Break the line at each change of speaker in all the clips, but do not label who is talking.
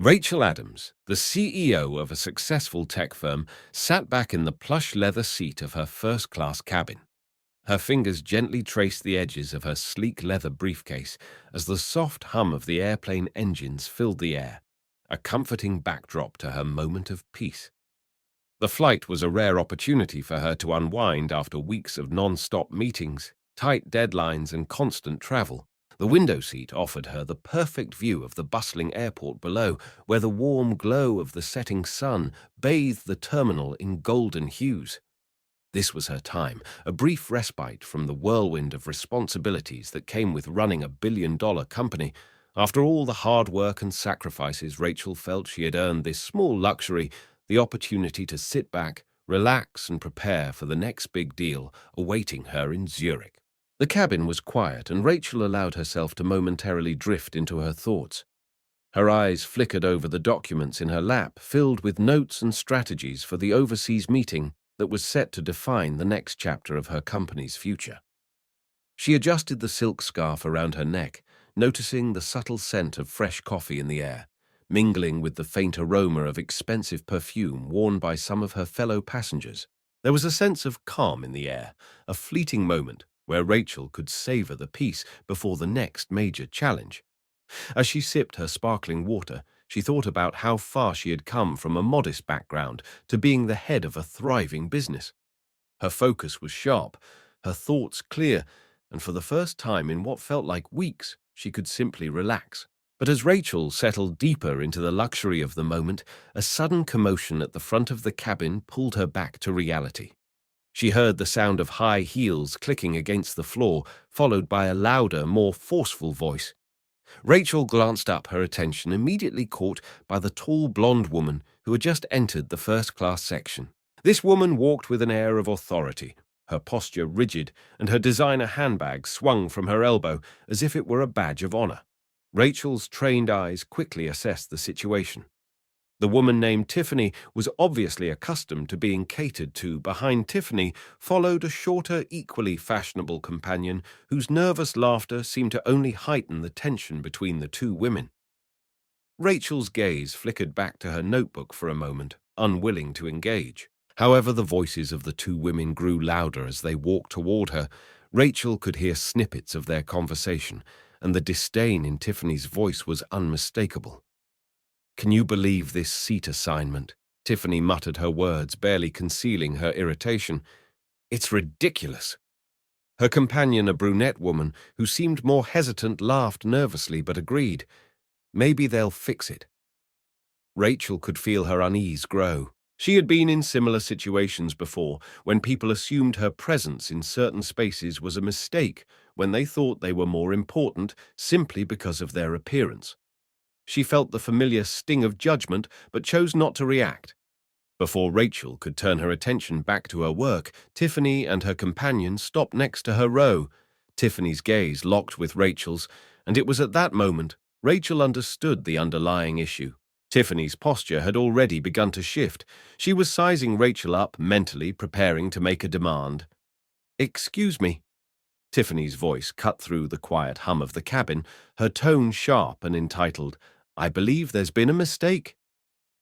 Rachel Adams, the CEO of a successful tech firm, sat back in the plush leather seat of her first-class cabin. Her fingers gently traced the edges of her sleek leather briefcase as the soft hum of the airplane engines filled the air, a comforting backdrop to her moment of peace. The flight was a rare opportunity for her to unwind after weeks of non-stop meetings, tight deadlines, and constant travel. The window seat offered her the perfect view of the bustling airport below, where the warm glow of the setting sun bathed the terminal in golden hues. This was her time, a brief respite from the whirlwind of responsibilities that came with running a billion-dollar company. After all the hard work and sacrifices, Rachel felt she had earned this small luxury, the opportunity to sit back, relax, and prepare for the next big deal awaiting her in Zurich. The cabin was quiet, and Rachel allowed herself to momentarily drift into her thoughts. Her eyes flickered over the documents in her lap, filled with notes and strategies for the overseas meeting that was set to define the next chapter of her company's future. She adjusted the silk scarf around her neck, noticing the subtle scent of fresh coffee in the air, mingling with the faint aroma of expensive perfume worn by some of her fellow passengers. There was a sense of calm in the air, a fleeting moment where Rachel could savor the peace before the next major challenge. As she sipped her sparkling water, she thought about how far she had come from a modest background to being the head of a thriving business. Her focus was sharp, her thoughts clear, and for the first time in what felt like weeks, she could simply relax. But as Rachel settled deeper into the luxury of the moment, a sudden commotion at the front of the cabin pulled her back to reality. She heard the sound of high heels clicking against the floor, followed by a louder, more forceful voice. Rachel glanced up, her attention immediately caught by the tall blonde woman who had just entered the first-class section. This woman walked with an air of authority, her posture rigid, and her designer handbag swung from her elbow as if it were a badge of honor. Rachel's trained eyes quickly assessed the situation. The woman named Tiffany was obviously accustomed to being catered to. Behind Tiffany followed a shorter, equally fashionable companion whose nervous laughter seemed to only heighten the tension between the two women. Rachel's gaze flickered back to her notebook for a moment, unwilling to engage. However, the voices of the two women grew louder as they walked toward her. Rachel could hear snippets of their conversation, and the disdain in Tiffany's voice was unmistakable. "Can you believe this seat assignment?" Tiffany muttered her words, barely concealing her irritation. "It's ridiculous." Her companion, a brunette woman who seemed more hesitant, laughed nervously but agreed. "Maybe they'll fix it." Rachel could feel her unease grow. She had been in similar situations before, when people assumed her presence in certain spaces was a mistake when they thought they were more important simply because of their appearance. She felt the familiar sting of judgment, but chose not to react. Before Rachel could turn her attention back to her work, Tiffany and her companion stopped next to her row. Tiffany's gaze locked with Rachel's, and it was at that moment Rachel understood the underlying issue. Tiffany's posture had already begun to shift. She was sizing Rachel up, mentally preparing to make a demand. "Excuse me." Tiffany's voice cut through the quiet hum of the cabin, her tone sharp and entitled. "I believe there's been a mistake,"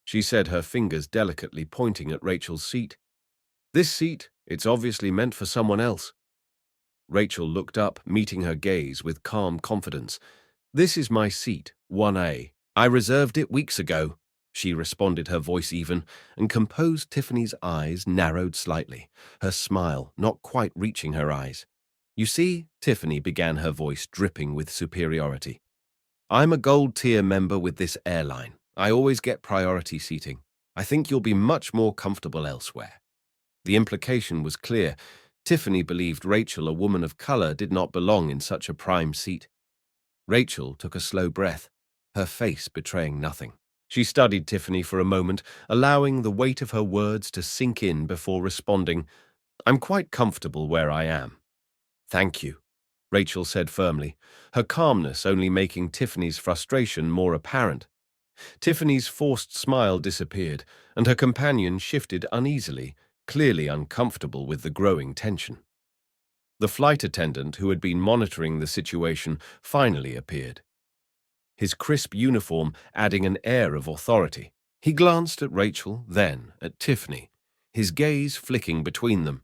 she said, her fingers delicately pointing at Rachel's seat. "This seat, it's obviously meant for someone else." Rachel looked up, meeting her gaze with calm confidence. "This is my seat, 1A. I reserved it weeks ago," she responded, her voice even, and composed. Tiffany's eyes narrowed slightly, her smile not quite reaching her eyes. "You see," Tiffany began, her voice dripping with superiority, "I'm a gold-tier member with this airline. I always get priority seating. I think you'll be much more comfortable elsewhere." The implication was clear. Tiffany believed Rachel, a woman of color, did not belong in such a prime seat. Rachel took a slow breath, her face betraying nothing. She studied Tiffany for a moment, allowing the weight of her words to sink in before responding. "I'm quite comfortable where I am." "Thank you," Rachel said firmly, her calmness only making Tiffany's frustration more apparent. Tiffany's forced smile disappeared, and her companion shifted uneasily, clearly uncomfortable with the growing tension. The flight attendant who had been monitoring the situation finally appeared. his crisp uniform adding an air of authority. He glanced at Rachel, then at Tiffany, his gaze flicking between them.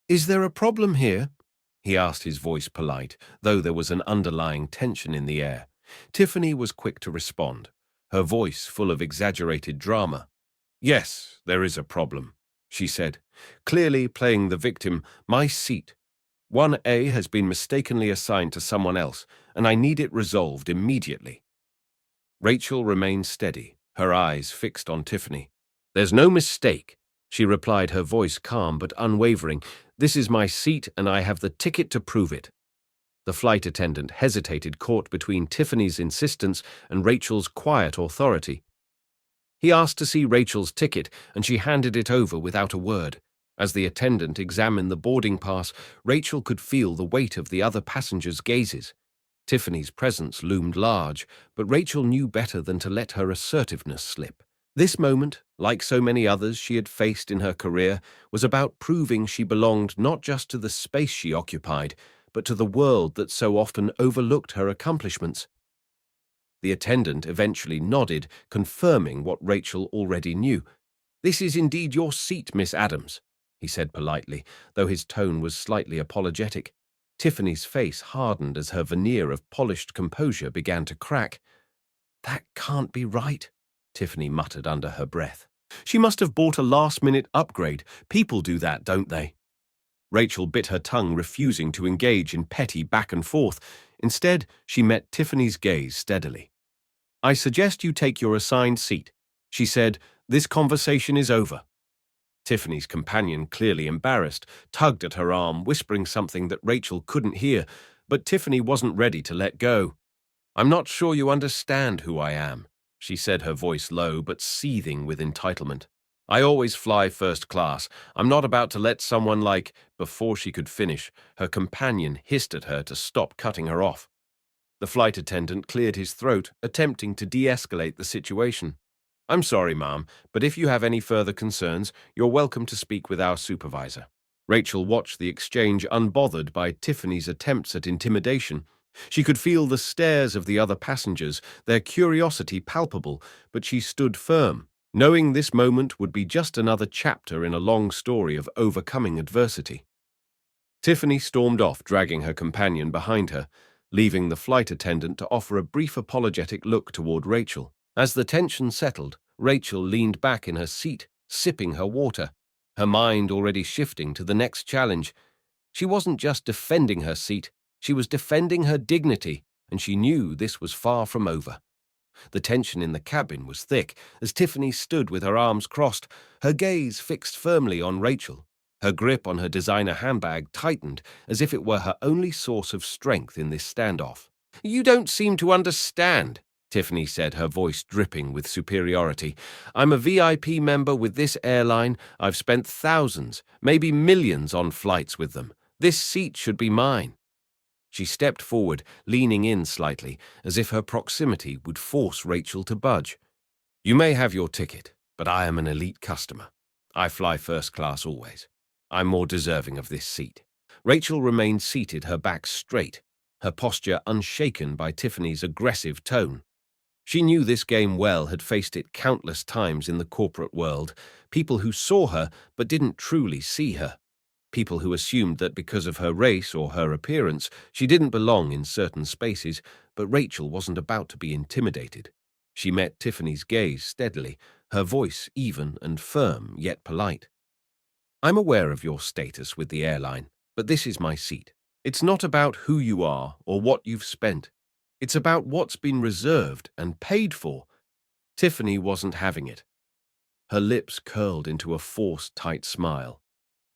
"Is there a problem here?" he asked, his voice polite, though there was an underlying tension in the air. Tiffany was quick to respond, her voice full of exaggerated drama. "Yes, there is a problem," she said, clearly playing the victim. "My seat. 1A has been mistakenly assigned to someone else, and I need it resolved immediately." Rachel remained steady, her eyes fixed on Tiffany. "There's no mistake," she replied, her voice calm but unwavering. "This is my seat, and I have the ticket to prove it." The flight attendant hesitated, caught between Tiffany's insistence and Rachel's quiet authority. He asked to see Rachel's ticket, and she handed it over without a word. As the attendant examined the boarding pass, Rachel could feel the weight of the other passengers' gazes. Tiffany's presence loomed large, but Rachel knew better than to let her assertiveness slip. This moment, like so many others she had faced in her career, was about proving she belonged not just to the space she occupied, but to the world that so often overlooked her accomplishments. The attendant eventually nodded, confirming what Rachel already knew. "This is indeed your seat, Miss Adams," he said politely, though his tone was slightly apologetic. Tiffany's face hardened as her veneer of polished composure began to crack. "That can't be right," Tiffany muttered under her breath. "She must have bought a last-minute upgrade. People do that, don't they?" Rachel bit her tongue, refusing to engage in petty back and forth. Instead, she met Tiffany's gaze steadily. "I suggest you take your assigned seat," she said. "This conversation is over." Tiffany's companion, clearly embarrassed, tugged at her arm, whispering something that Rachel couldn't hear, but Tiffany wasn't ready to let go. "I'm not sure you understand who I am," she said, her voice low but seething with entitlement. "I always fly first class. I'm not about to let someone like—" Before she could finish, her companion hissed at her to stop cutting her off. The flight attendant cleared his throat, attempting to de-escalate the situation. "I'm sorry, ma'am, but if you have any further concerns, you're welcome to speak with our supervisor." Rachel watched the exchange, unbothered by Tiffany's attempts at intimidation. She could feel the stares of the other passengers, their curiosity palpable, but she stood firm, knowing this moment would be just another chapter in a long story of overcoming adversity. Tiffany stormed off, dragging her companion behind her, leaving the flight attendant to offer a brief apologetic look toward Rachel. As the tension settled, Rachel leaned back in her seat, sipping her water, her mind already shifting to the next challenge. She wasn't just defending her seat, she was defending her dignity, and she knew this was far from over. The tension in the cabin was thick as Tiffany stood with her arms crossed, her gaze fixed firmly on Rachel. Her grip on her designer handbag tightened as if it were her only source of strength in this standoff. "You don't seem to understand," Tiffany said, her voice dripping with superiority. "I'm a VIP member with this airline. I've spent thousands, maybe millions on flights with them. This seat should be mine." She stepped forward, leaning in slightly, as if her proximity would force Rachel to budge. "You may have your ticket, but I am an elite customer. I fly first class always. I'm more deserving of this seat." Rachel remained seated, her back straight, her posture unshaken by Tiffany's aggressive tone. She knew this game well, had faced it countless times in the corporate world, people who saw her but didn't truly see her. People who assumed that because of her race or her appearance, she didn't belong in certain spaces, but Rachel wasn't about to be intimidated. She met Tiffany's gaze steadily, her voice even and firm, yet polite. "I'm aware of your status with the airline, but this is my seat. It's not about who you are or what you've spent. It's about what's been reserved and paid for." Tiffany wasn't having it. Her lips curled into a forced, tight smile.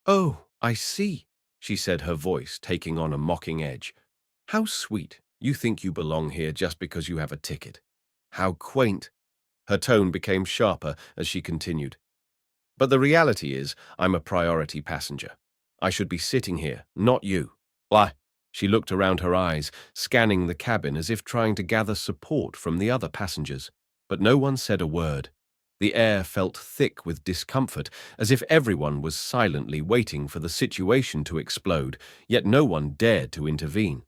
"Oh, I see," she said, her voice taking on a mocking edge. "How sweet. You think you belong here just because you have a ticket. How quaint." Her tone became sharper as she continued. "But the reality is, I'm a priority passenger. I should be sitting here, not you." "Why?" She looked around, her eyes, scanning the cabin as if trying to gather support from the other passengers. But no one said a word. The air felt thick with discomfort, as if everyone was silently waiting for the situation to explode, yet no one dared to intervene.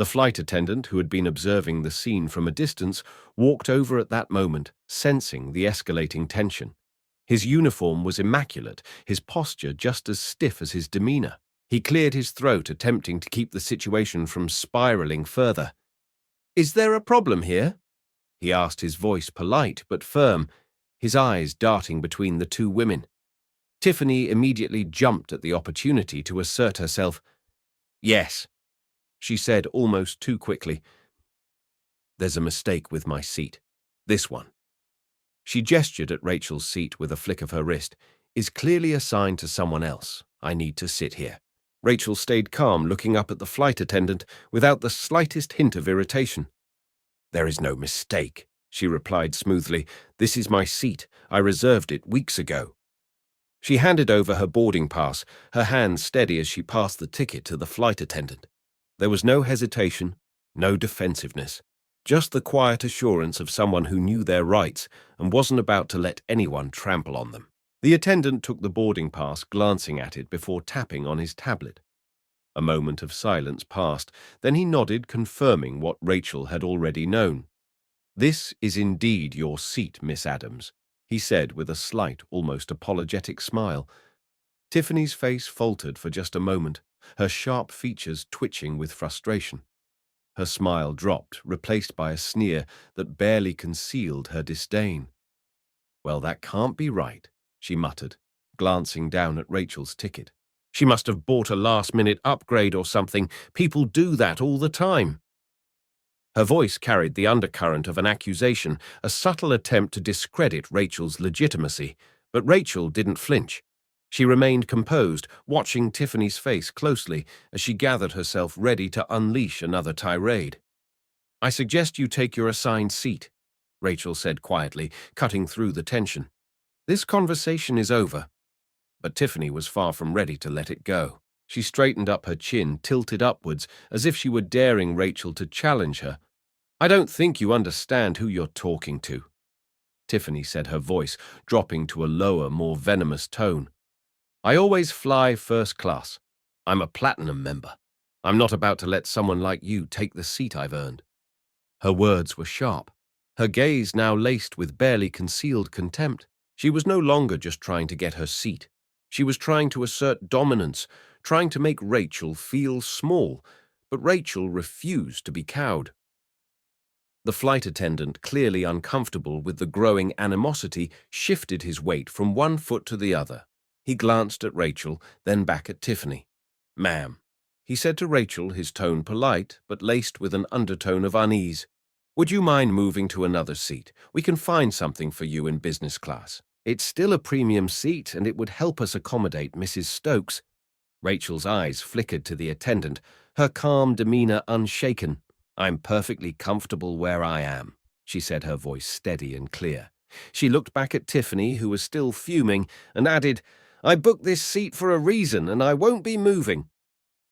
The flight attendant, who had been observing the scene from a distance, walked over at that moment, sensing the escalating tension. His uniform was immaculate, his posture just as stiff as his demeanor. He cleared his throat, attempting to keep the situation from spiraling further. "Is there a problem here?" he asked, his voice polite but firm, his eyes darting between the two women. Tiffany immediately jumped at the opportunity to assert herself. "Yes," she said almost too quickly. "There's a mistake with my seat. This one." She gestured at Rachel's seat with a flick of her wrist. "Is clearly assigned to someone else. I need to sit here." Rachel stayed calm, looking up at the flight attendant without the slightest hint of irritation. "There is no mistake," she replied smoothly. "This is my seat. I reserved it weeks ago." She handed over her boarding pass, her hand steady as she passed the ticket to the flight attendant. There was no hesitation, no defensiveness, just the quiet assurance of someone who knew their rights and wasn't about to let anyone trample on them. The attendant took the boarding pass, glancing at it before tapping on his tablet. A moment of silence passed, then he nodded, confirming what Rachel had already known. "This is indeed your seat, Miss Adams," he said with a slight, almost apologetic smile. Tiffany's face faltered for just a moment, her sharp features twitching with frustration. Her smile dropped, replaced by a sneer that barely concealed her disdain. "Well, that can't be right," she muttered, glancing down at Rachel's ticket. "She must have bought a last-minute upgrade or something. People do that all the time." Her voice carried the undercurrent of an accusation, a subtle attempt to discredit Rachel's legitimacy, but Rachel didn't flinch. She remained composed, watching Tiffany's face closely as she gathered herself ready to unleash another tirade. "I suggest you take your assigned seat," Rachel said quietly, cutting through the tension. "This conversation is over." But Tiffany was far from ready to let it go. She straightened up, her chin tilted upwards, as if she were daring Rachel to challenge her. "I don't think you understand who you're talking to," Tiffany said, her voice dropping to a lower, more venomous tone. "I always fly first class. I'm a platinum member. I'm not about to let someone like you take the seat I've earned." Her words were sharp, her gaze now laced with barely concealed contempt. She was no longer just trying to get her seat. She was trying to assert dominance, trying to make Rachel feel small, but Rachel refused to be cowed. The flight attendant, clearly uncomfortable with the growing animosity, shifted his weight from one foot to the other. He glanced at Rachel, then back at Tiffany. "Ma'am," he said to Rachel, his tone polite, but laced with an undertone of unease. "Would you mind moving to another seat? We can find something for you in business class. It's still a premium seat, and it would help us accommodate Mrs. Stokes." Rachel's eyes flickered to the attendant, her calm demeanor unshaken. "I'm perfectly comfortable where I am," she said, her voice steady and clear. She looked back at Tiffany, who was still fuming, and added, "I booked this seat for a reason, and I won't be moving."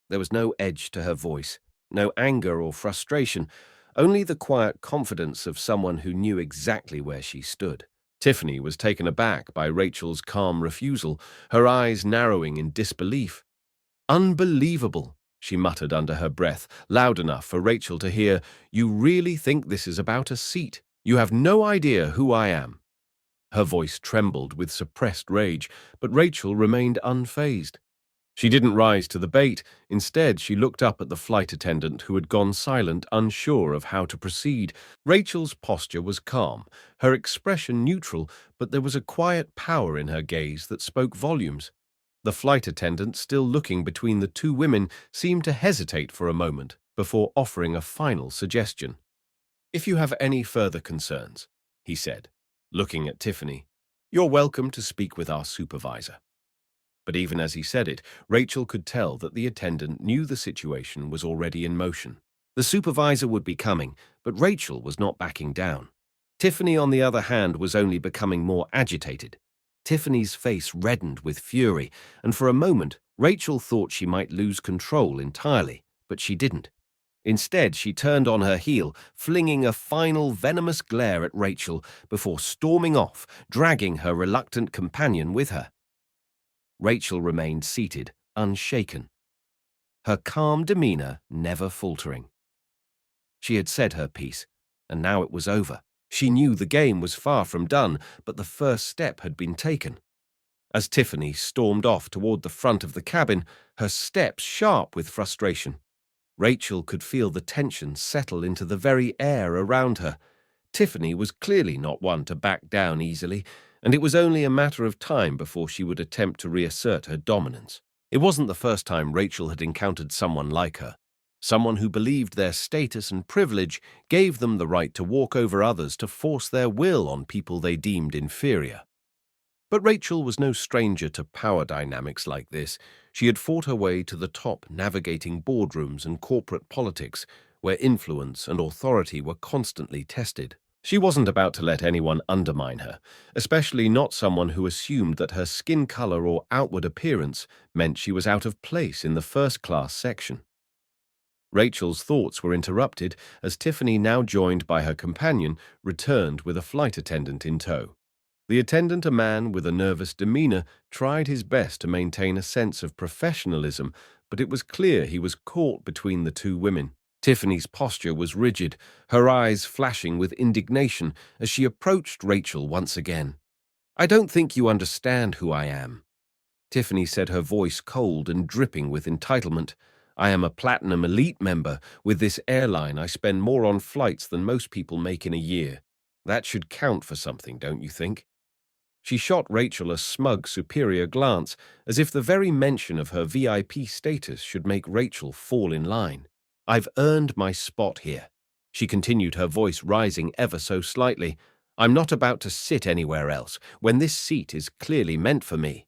There was no edge to her voice, no anger or frustration, only the quiet confidence of someone who knew exactly where she stood. Tiffany was taken aback by Rachel's calm refusal, her eyes narrowing in disbelief. "Unbelievable," she muttered under her breath, loud enough for Rachel to hear. "You really think this is about a seat? You have no idea who I am." Her voice trembled with suppressed rage, but Rachel remained unfazed. She didn't rise to the bait. Instead, she looked up at the flight attendant, who had gone silent, unsure of how to proceed. Rachel's posture was calm, her expression neutral, but there was a quiet power in her gaze that spoke volumes. The flight attendant, still looking between the two women, seemed to hesitate for a moment before offering a final suggestion. "If you have any further concerns," he said, looking at Tiffany, "you're welcome to speak with our supervisor." But even as he said it, Rachel could tell that the attendant knew the situation was already in motion. The supervisor would be coming, but Rachel was not backing down. Tiffany, on the other hand, was only becoming more agitated. Tiffany's face reddened with fury, and for a moment, Rachel thought she might lose control entirely, but she didn't. Instead, she turned on her heel, flinging a final venomous glare at Rachel before storming off, dragging her reluctant companion with her. Rachel remained seated, unshaken, her calm demeanor never faltering. She had said her piece, and now it was over. She knew the game was far from done, but the first step had been taken. As Tiffany stormed off toward the front of the cabin, her steps sharp with frustration, Rachel could feel the tension settle into the very air around her. Tiffany was clearly not one to back down easily, and it was only a matter of time before she would attempt to reassert her dominance. It wasn't the first time Rachel had encountered someone like her, someone who believed their status and privilege gave them the right to walk over others to force their will on people they deemed inferior. But Rachel was no stranger to power dynamics like this. She had fought her way to the top, navigating boardrooms and corporate politics, where influence and authority were constantly tested. She wasn't about to let anyone undermine her, especially not someone who assumed that her skin color or outward appearance meant she was out of place in the first-class section. Rachel's thoughts were interrupted as Tiffany, now joined by her companion, returned with a flight attendant in tow. The attendant, a man with a nervous demeanor, tried his best to maintain a sense of professionalism, but it was clear he was caught between the two women. Tiffany's posture was rigid, her eyes flashing with indignation as she approached Rachel once again. "I don't think you understand who I am," Tiffany said, her voice cold and dripping with entitlement. "I am a Platinum Elite member. With this airline, I spend more on flights than most people make in a year. That should count for something, don't you think?" She shot Rachel a smug, superior glance, as if the very mention of her VIP status should make Rachel fall in line. "I've earned my spot here," she continued, her voice rising ever so slightly. "I'm not about to sit anywhere else, when this seat is clearly meant for me."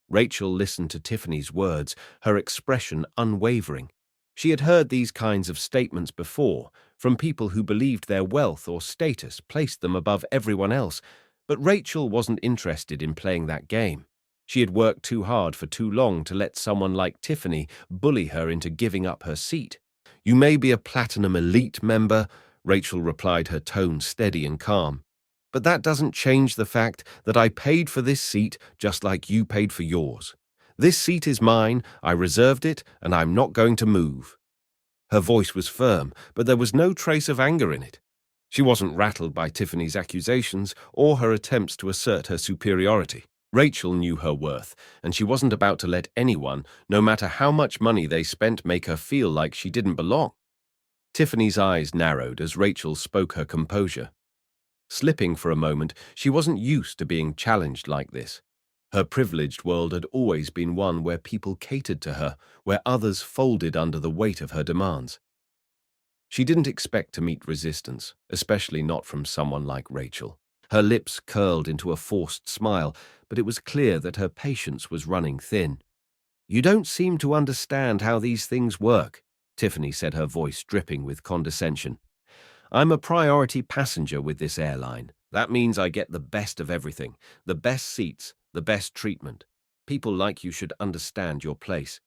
Rachel listened to Tiffany's words, her expression unwavering. She had heard these kinds of statements before, from people who believed their wealth or status placed them above everyone else, but Rachel wasn't interested in playing that game. She had worked too hard for too long to let someone like Tiffany bully her into giving up her seat. "You may be a Platinum Elite member," Rachel replied, her tone steady and calm, "but that doesn't change the fact that I paid for this seat just like you paid for yours. This seat is mine, I reserved it, and I'm not going to move." Her voice was firm, but there was no trace of anger in it. She wasn't rattled by Tiffany's accusations or her attempts to assert her superiority. Rachel knew her worth, and she wasn't about to let anyone, no matter how much money they spent, make her feel like she didn't belong. Tiffany's eyes narrowed as Rachel spoke her composure. Slipping for a moment, she wasn't used to being challenged like this. Her privileged world had always been one where people catered to her, where others folded under the weight of her demands. She didn't expect to meet resistance, especially not from someone like Rachel. Her lips curled into a forced smile, but it was clear that her patience was running thin. "You don't seem to understand how these things work," Tiffany said, her voice dripping with condescension. "I'm a priority passenger with this airline. That means I get the best of everything, the best seats, the best treatment. People like you should understand your place."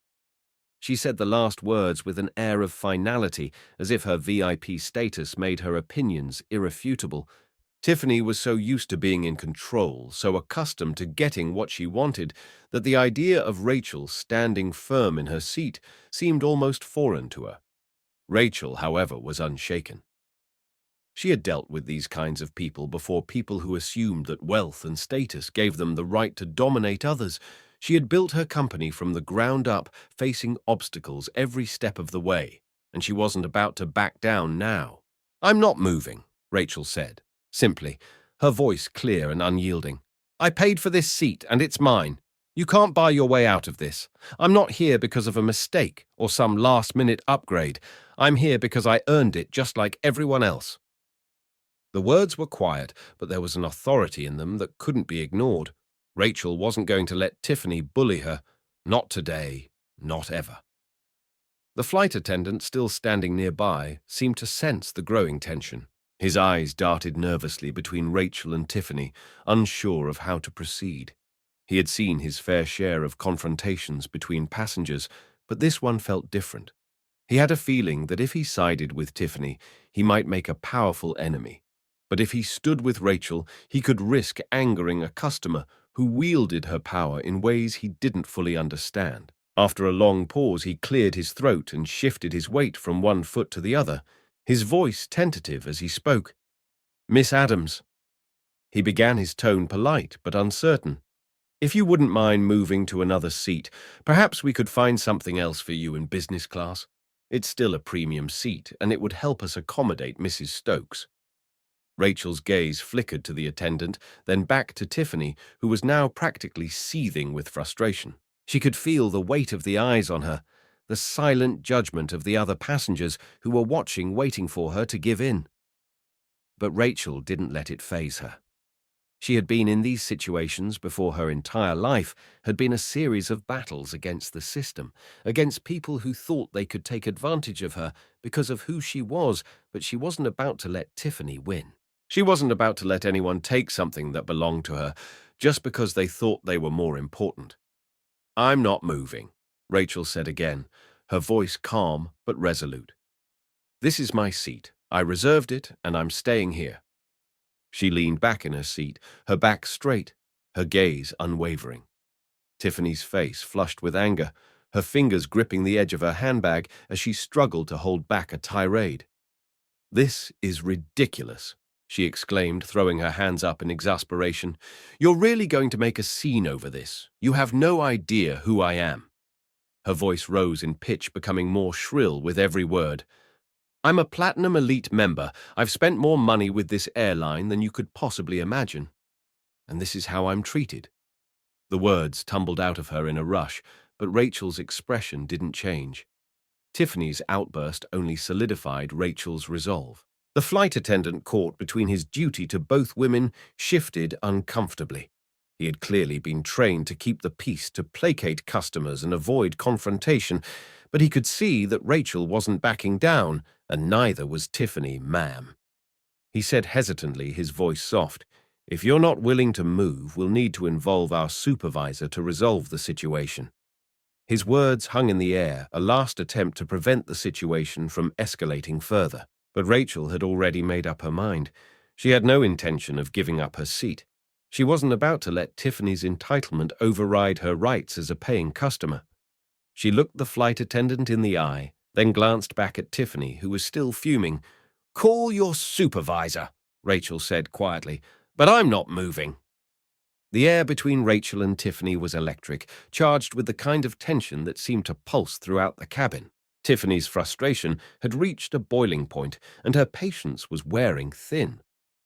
She said the last words with an air of finality, as if her VIP status made her opinions irrefutable. Tiffany was so used to being in control, so accustomed to getting what she wanted, that the idea of Rachel standing firm in her seat seemed almost foreign to her. Rachel, however, was unshaken. She had dealt with these kinds of people before, people who assumed that wealth and status gave them the right to dominate others. She had built her company from the ground up, facing obstacles every step of the way, and she wasn't about to back down now. "I'm not moving," Rachel said, simply, her voice clear and unyielding. "I paid for this seat, and it's mine. You can't buy your way out of this. I'm not here because of a mistake or some last-minute upgrade. I'm here because I earned it just like everyone else." The words were quiet, but there was an authority in them that couldn't be ignored. Rachel wasn't going to let Tiffany bully her. Not today, not ever. The flight attendant, still standing nearby, seemed to sense the growing tension. His eyes darted nervously between Rachel and Tiffany, unsure of how to proceed. He had seen his fair share of confrontations between passengers, but this one felt different. He had a feeling that if he sided with Tiffany, he might make a powerful enemy. But if he stood with Rachel, he could risk angering a customer who wielded her power in ways he didn't fully understand. After a long pause, he cleared his throat and shifted his weight from one foot to the other. his voice tentative as he spoke. "Miss Adams." He began, his tone polite but uncertain. "If you wouldn't mind moving to another seat, perhaps we could find something else for you in business class. It's still a premium seat, and it would help us accommodate Mrs. Stokes." Rachel's gaze flickered to the attendant, then back to Tiffany, who was now practically seething with frustration. She could feel the weight of the eyes on her, the silent judgment of the other passengers who were watching, waiting for her to give in. But Rachel didn't let it faze her. She had been in these situations before. Her entire life had been a series of battles against the system, against people who thought they could take advantage of her because of who she was, but she wasn't about to let Tiffany win. She wasn't about to let anyone take something that belonged to her just because they thought they were more important. "I'm not moving," Rachel said again, her voice calm but resolute. "This is my seat. I reserved it, and I'm staying here." She leaned back in her seat, her back straight, her gaze unwavering. Tiffany's face flushed with anger, her fingers gripping the edge of her handbag as she struggled to hold back a tirade. "This is ridiculous," she exclaimed, throwing her hands up in exasperation. "You're really going to make a scene over this? You have no idea who I am." Her voice rose in pitch, becoming more shrill with every word. "I'm a Platinum Elite member. I've spent more money with this airline than you could possibly imagine. And this is how I'm treated." The words tumbled out of her in a rush, but Rachel's expression didn't change. Tiffany's outburst only solidified Rachel's resolve. The flight attendant, caught between his duty to both women, shifted uncomfortably. He had clearly been trained to keep the peace, to placate customers and avoid confrontation, but he could see that Rachel wasn't backing down, and neither was Tiffany, ma'am. He said hesitantly, his voice soft, "If you're not willing to move, we'll need to involve our supervisor to resolve the situation." His words hung in the air, a last attempt to prevent the situation from escalating further. But Rachel had already made up her mind. She had no intention of giving up her seat. She wasn't about to let Tiffany's entitlement override her rights as a paying customer. She looked the flight attendant in the eye, then glanced back at Tiffany, who was still fuming. "Call your supervisor," Rachel said quietly, "but I'm not moving." The air between Rachel and Tiffany was electric, charged with the kind of tension that seemed to pulse throughout the cabin. Tiffany's frustration had reached a boiling point, and her patience was wearing thin.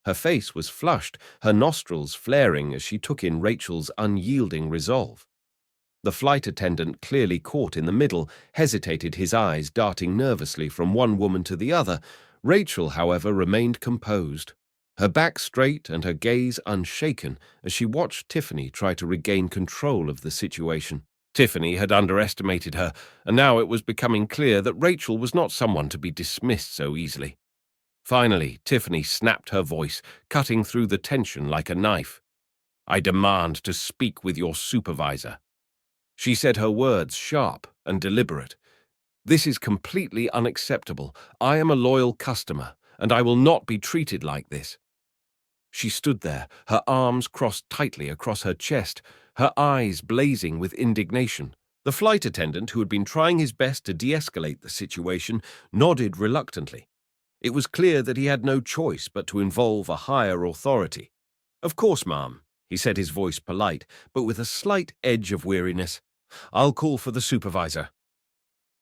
Her face was flushed, her nostrils flaring as she took in Rachel's unyielding resolve. The flight attendant, clearly caught in the middle, hesitated, his eyes darting nervously from one woman to the other. Rachel, however, remained composed, her back straight and her gaze unshaken as she watched Tiffany try to regain control of the situation. Tiffany had underestimated her, and now it was becoming clear that Rachel was not someone to be dismissed so easily. Finally, Tiffany snapped her voice, cutting through the tension like a knife. "I demand to speak with your supervisor." She said her words sharp and deliberate. "This is completely unacceptable. I am a loyal customer, and I will not be treated like this." She stood there, her arms crossed tightly across her chest, her eyes blazing with indignation. The flight attendant, who had been trying his best to de-escalate the situation, nodded reluctantly. It was clear that he had no choice but to involve a higher authority. "Of course, ma'am," he said, his voice polite, but with a slight edge of weariness. "I'll call for the supervisor."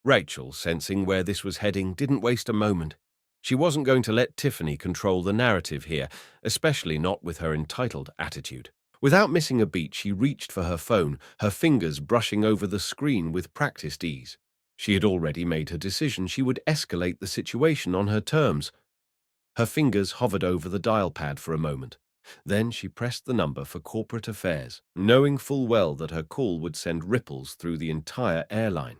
Rachel, sensing where this was heading, didn't waste a moment. She wasn't going to let Tiffany control the narrative here, especially not with her entitled attitude. Without missing a beat, she reached for her phone, her fingers brushing over the screen with practiced ease. She had already made her decision. She would escalate the situation on her terms. Her fingers hovered over the dial pad for a moment. Then she pressed the number for corporate affairs, knowing full well that her call would send ripples through the entire airline.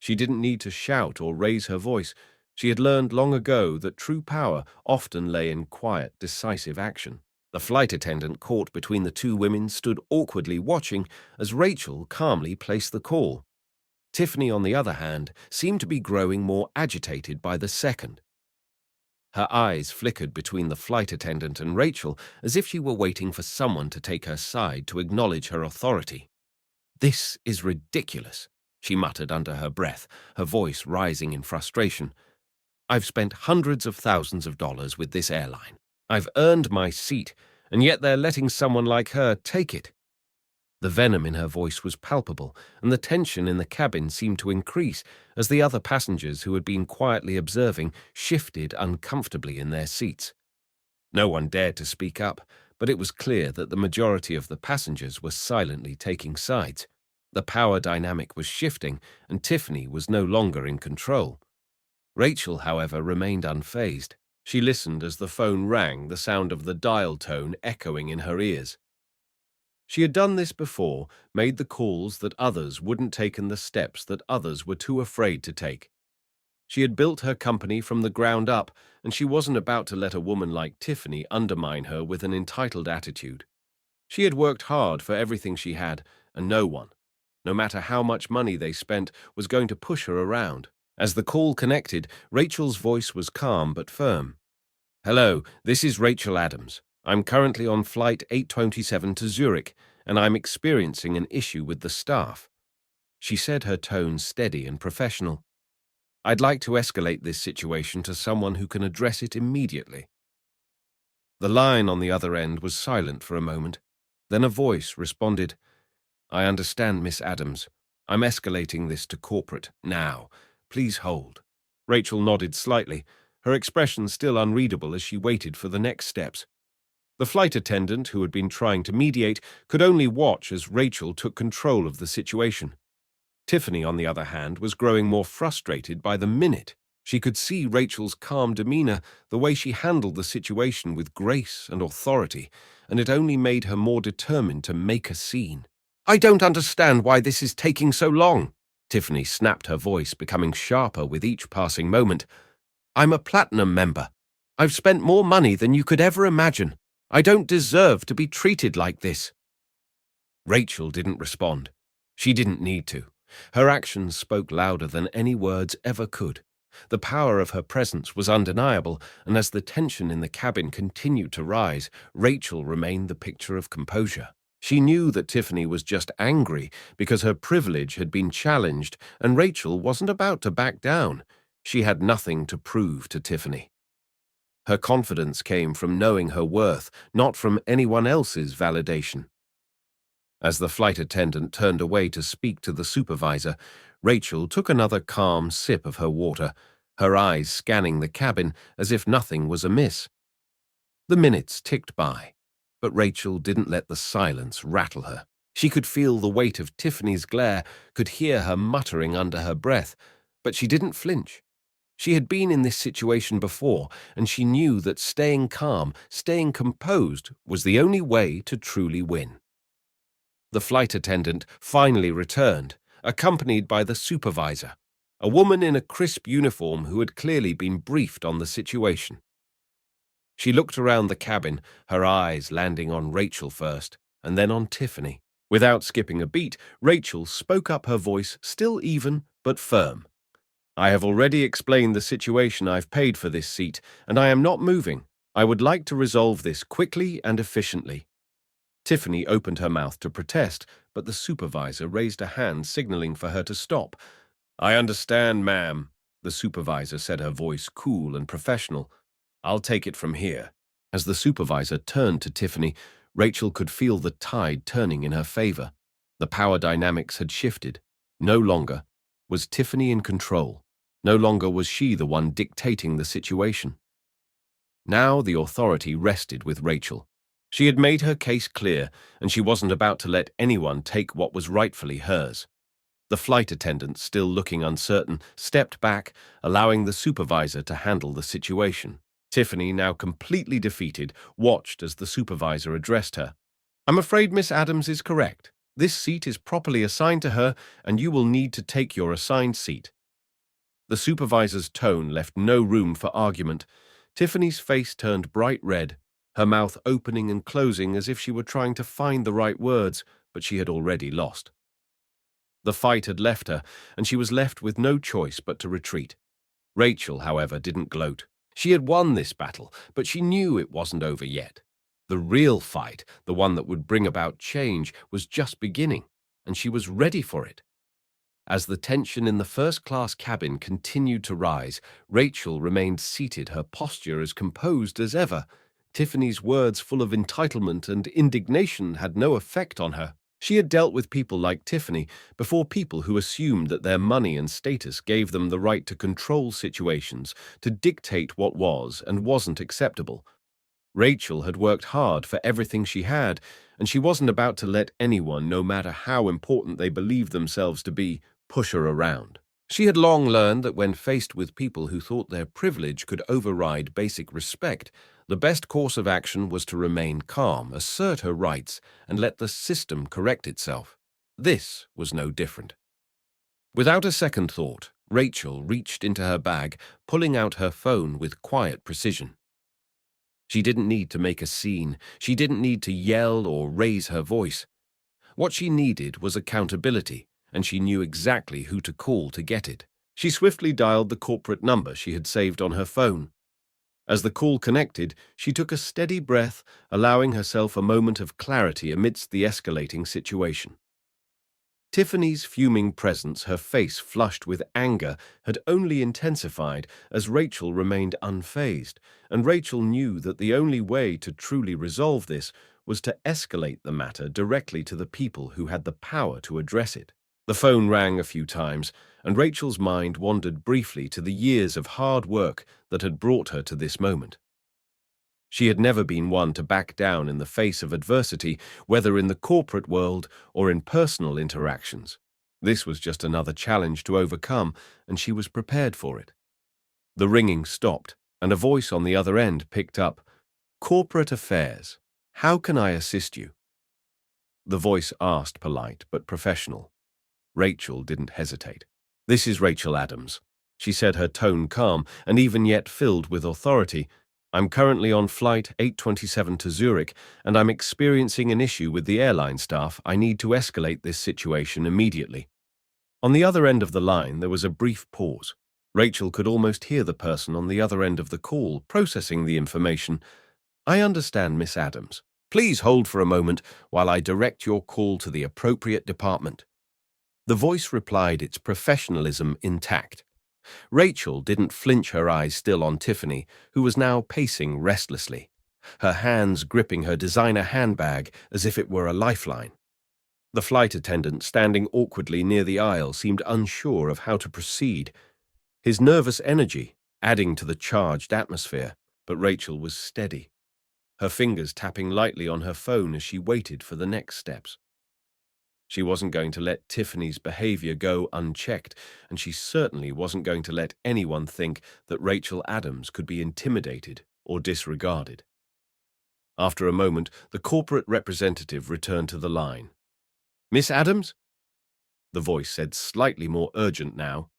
She didn't need to shout or raise her voice. She had learned long ago that true power often lay in quiet, decisive action. The flight attendant, caught between the two women, stood awkwardly watching as Rachel calmly placed the call. Tiffany, on the other hand, seemed to be growing more agitated by the second. Her eyes flickered between the flight attendant and Rachel, as if she were waiting for someone to take her side, to acknowledge her authority. "This is ridiculous," she muttered under her breath, her voice rising in frustration. I've spent hundreds of thousands of dollars with this airline. I've earned my seat, and yet they're letting someone like her take it." The venom in her voice was palpable, and the tension in the cabin seemed to increase as the other passengers who had been quietly observing shifted uncomfortably in their seats. No one dared to speak up, but it was clear that the majority of the passengers were silently taking sides. The power dynamic was shifting, and Tiffany was no longer in control. Rachel, however, remained unfazed. She listened as the phone rang, the sound of the dial tone echoing in her ears. She had done this before, made the calls that others wouldn't take and the steps that others were too afraid to take. She had built her company from the ground up, and she wasn't about to let a woman like Tiffany undermine her with an entitled attitude. She had worked hard for everything she had, and no one, no matter how much money they spent, was going to push her around. As the call connected, Rachel's voice was calm but firm. "Hello, this is Rachel Adams. I'm currently on flight 827 to Zurich, and I'm experiencing an issue with the staff." She said, her tone steady and professional. "I'd like to escalate this situation to someone who can address it immediately." The line on the other end was silent for a moment. Then a voice responded, "I understand, Miss Adams. I'm escalating this to corporate now. Please hold." Rachel nodded slightly, her expression still unreadable as she waited for the next steps. The flight attendant, who had been trying to mediate, could only watch as Rachel took control of the situation. Tiffany, on the other hand, was growing more frustrated by the minute. She could see Rachel's calm demeanor, the way she handled the situation with grace and authority, and it only made her more determined to make a scene. "I don't understand why this is taking so long." Tiffany snapped, her voice becoming sharper with each passing moment. "I'm a platinum member. I've spent more money than you could ever imagine. I don't deserve to be treated like this." Rachel didn't respond. She didn't need to. Her actions spoke louder than any words ever could. The power of her presence was undeniable, and as the tension in the cabin continued to rise, Rachel remained the picture of composure. She knew that Tiffany was just angry because her privilege had been challenged, and Rachel wasn't about to back down. She had nothing to prove to Tiffany. Her confidence came from knowing her worth, not from anyone else's validation. As the flight attendant turned away to speak to the supervisor, Rachel took another calm sip of her water, her eyes scanning the cabin as if nothing was amiss. The minutes ticked by, but Rachel didn't let the silence rattle her. She could feel the weight of Tiffany's glare, could hear her muttering under her breath, but she didn't flinch. She had been in this situation before, and she knew that staying calm, staying composed, was the only way to truly win. The flight attendant finally returned, accompanied by the supervisor, a woman in a crisp uniform who had clearly been briefed on the situation. She looked around the cabin, her eyes landing on Rachel first, and then on Tiffany. Without skipping a beat, Rachel spoke up, her voice still even but firm. "I have already explained the situation. I've paid for this seat, and I am not moving. I would like to resolve this quickly and efficiently." Tiffany opened her mouth to protest, but the supervisor raised a hand signaling for her to stop. "I understand, ma'am," the supervisor said, her voice cool and professional. "I'll take it from here." As the supervisor turned to Tiffany, Rachel could feel the tide turning in her favor. The power dynamics had shifted. No longer was Tiffany in control. No longer was she the one dictating the situation. Now the authority rested with Rachel. She had made her case clear, and she wasn't about to let anyone take what was rightfully hers. The flight attendant, still looking uncertain, stepped back, allowing the supervisor to handle the situation. Tiffany, now completely defeated, watched as the supervisor addressed her. "I'm afraid Miss Adams is correct. This seat is properly assigned to her, and you will need to take your assigned seat." The supervisor's tone left no room for argument. Tiffany's face turned bright red, her mouth opening and closing as if she were trying to find the right words, but she had already lost. The fight had left her, and she was left with no choice but to retreat. Rachel, however, didn't gloat. She had won this battle, but she knew it wasn't over yet. The real fight, the one that would bring about change, was just beginning, and she was ready for it. As the tension in the first-class cabin continued to rise, Rachel remained seated, her posture as composed as ever. Tiffany's words, full of entitlement and indignation, had no effect on her. She had dealt with people like Tiffany before, people who assumed that their money and status gave them the right to control situations, to dictate what was and wasn't acceptable. Rachel had worked hard for everything she had, and she wasn't about to let anyone, no matter how important they believed themselves to be, push her around. She had long learned that when faced with people who thought their privilege could override basic respect, the best course of action was to remain calm, assert her rights, and let the system correct itself. This was no different. Without a second thought, Rachel reached into her bag, pulling out her phone with quiet precision. She didn't need to make a scene. She didn't need to yell or raise her voice. What she needed was accountability, and she knew exactly who to call to get it. She swiftly dialed the corporate number she had saved on her phone. As the call connected, she took a steady breath, allowing herself a moment of clarity amidst the escalating situation. Tiffany's fuming presence, her face flushed with anger, had only intensified as Rachel remained unfazed, and Rachel knew that the only way to truly resolve this was to escalate the matter directly to the people who had the power to address it. The phone rang a few times, and Rachel's mind wandered briefly to the years of hard work that had brought her to this moment. She had never been one to back down in the face of adversity, whether in the corporate world or in personal interactions. This was just another challenge to overcome, and she was prepared for it. The ringing stopped, and a voice on the other end picked up, "Corporate affairs. How can I assist you?" The voice asked, polite but professional. Rachel didn't hesitate. "This is Rachel Adams," she said, her tone calm and even yet filled with authority. "I'm currently on flight 827 to Zurich, and I'm experiencing an issue with the airline staff. I need to escalate this situation immediately." On the other end of the line, there was a brief pause. Rachel could almost hear the person on the other end of the call processing the information. "I understand, Miss Adams. Please hold for a moment while I direct your call to the appropriate department." The voice replied, its professionalism intact. Rachel didn't flinch, her eyes still on Tiffany, who was now pacing restlessly, her hands gripping her designer handbag as if it were a lifeline. The flight attendant, standing awkwardly near the aisle, seemed unsure of how to proceed, his nervous energy adding to the charged atmosphere, but Rachel was steady, her fingers tapping lightly on her phone as she waited for the next steps. She wasn't going to let Tiffany's behavior go unchecked, and she certainly wasn't going to let anyone think that Rachel Adams could be intimidated or disregarded. After a moment, the corporate representative returned to the line. "Miss Adams?" The voice said, slightly more urgent now.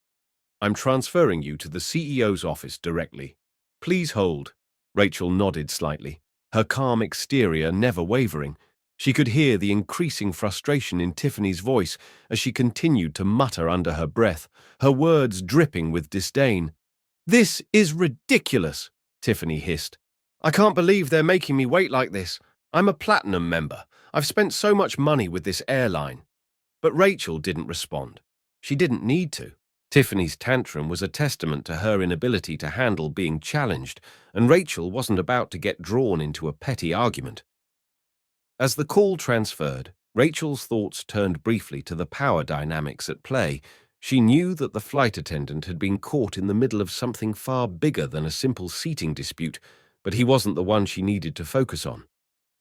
"I'm transferring you to the CEO's office directly. Please hold." Rachel nodded slightly, her calm exterior never wavering. She could hear the increasing frustration in Tiffany's voice as she continued to mutter under her breath, her words dripping with disdain. "This is ridiculous," Tiffany hissed. "I can't believe they're making me wait like this. I'm a platinum member. I've spent so much money with this airline." But Rachel didn't respond. She didn't need to. Tiffany's tantrum was a testament to her inability to handle being challenged, and Rachel wasn't about to get drawn into a petty argument. As the call transferred, Rachel's thoughts turned briefly to the power dynamics at play. She knew that the flight attendant had been caught in the middle of something far bigger than a simple seating dispute, but he wasn't the one she needed to focus on.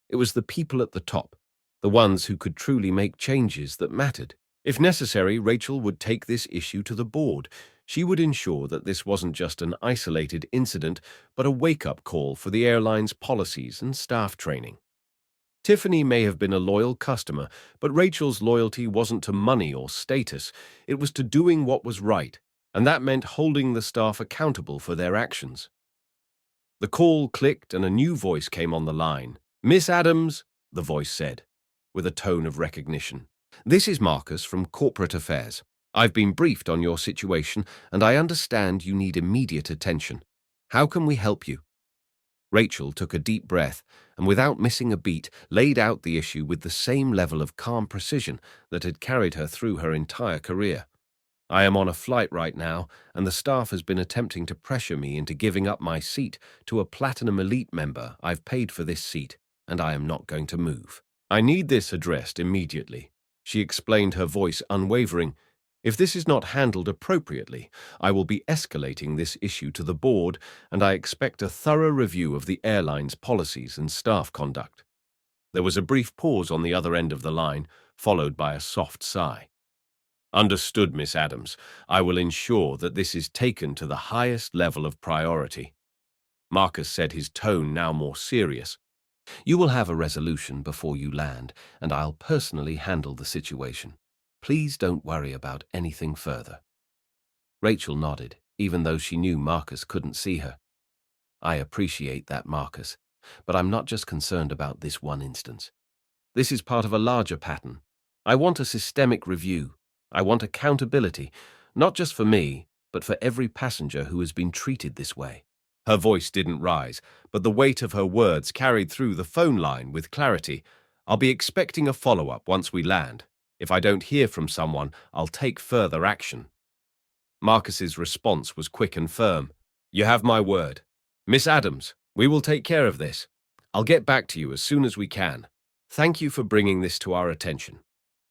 It was the people at the top, the ones who could truly make changes that mattered. If necessary, Rachel would take this issue to the board. She would ensure that this wasn't just an isolated incident, but a wake-up call for the airline's policies and staff training. Tiffany may have been a loyal customer, but Rachel's loyalty wasn't to money or status. It was to doing what was right, and that meant holding the staff accountable for their actions. The call clicked and a new voice came on the line. "Miss Adams," the voice said, with a tone of recognition. "This is Marcus from Corporate Affairs. I've been briefed on your situation, and I understand you need immediate attention. How can we help you?" Rachel took a deep breath and, without missing a beat, laid out the issue with the same level of calm precision that had carried her through her entire career. I am on a flight right now, and the staff has been attempting to pressure me into giving up my seat to a Platinum Elite member. I've paid for this seat, and I am not going to move. I need this addressed immediately. She explained, her voice unwavering. If this is not handled appropriately, I will be escalating this issue to the board, and I expect a thorough review of the airline's policies and staff conduct. There was a brief pause on the other end of the line, followed by a soft sigh. Understood, Miss Adams. I will ensure that this is taken to the highest level of priority. Marcus said, his tone now more serious. You will have a resolution before you land, and I'll personally handle the situation. Please don't worry about anything further. Rachel nodded, even though she knew Marcus couldn't see her. I appreciate that, Marcus, but I'm not just concerned about this one instance. This is part of a larger pattern. I want a systemic review. I want accountability, not just for me, but for every passenger who has been treated this way. Her voice didn't rise, but the weight of her words carried through the phone line with clarity. I'll be expecting a follow-up once we land. If I don't hear from someone, I'll take further action. Marcus's response was quick and firm. You have my word. Miss Adams, we will take care of this. I'll get back to you as soon as we can. Thank you for bringing this to our attention.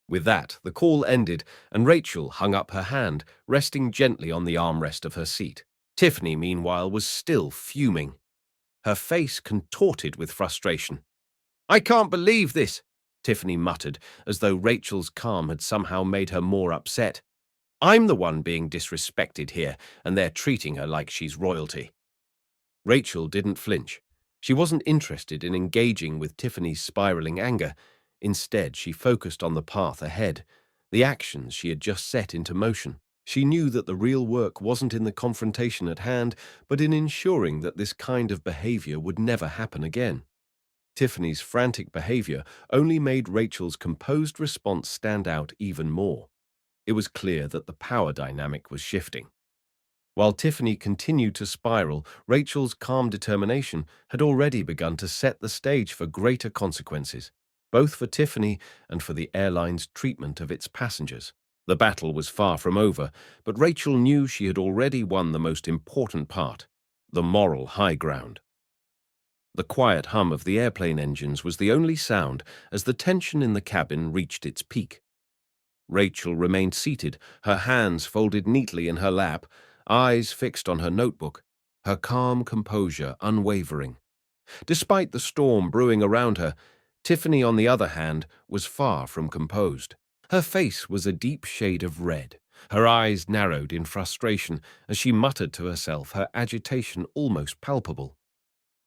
With that, the call ended, and Rachel hung up her hand, resting gently on the armrest of her seat. Tiffany, meanwhile, was still fuming, her face contorted with frustration. I can't believe this, Tiffany muttered, as though Rachel's calm had somehow made her more upset. I'm the one being disrespected here, and they're treating her like she's royalty. Rachel didn't flinch. She wasn't interested in engaging with Tiffany's spiraling anger. Instead, she focused on the path ahead, the actions she had just set into motion. She knew that the real work wasn't in the confrontation at hand, but in ensuring that this kind of behavior would never happen again. Tiffany's frantic behavior only made Rachel's composed response stand out even more. It was clear that the power dynamic was shifting. While Tiffany continued to spiral, Rachel's calm determination had already begun to set the stage for greater consequences, both for Tiffany and for the airline's treatment of its passengers. The battle was far from over, but Rachel knew she had already won the most important part, the moral high ground. The quiet hum of the airplane engines was the only sound as the tension in the cabin reached its peak. Rachel remained seated, her hands folded neatly in her lap, eyes fixed on her notebook, her calm composure unwavering. Despite the storm brewing around her, Tiffany, on the other hand, was far from composed. Her face was a deep shade of red. Her eyes narrowed in frustration as she muttered to herself, her agitation almost palpable.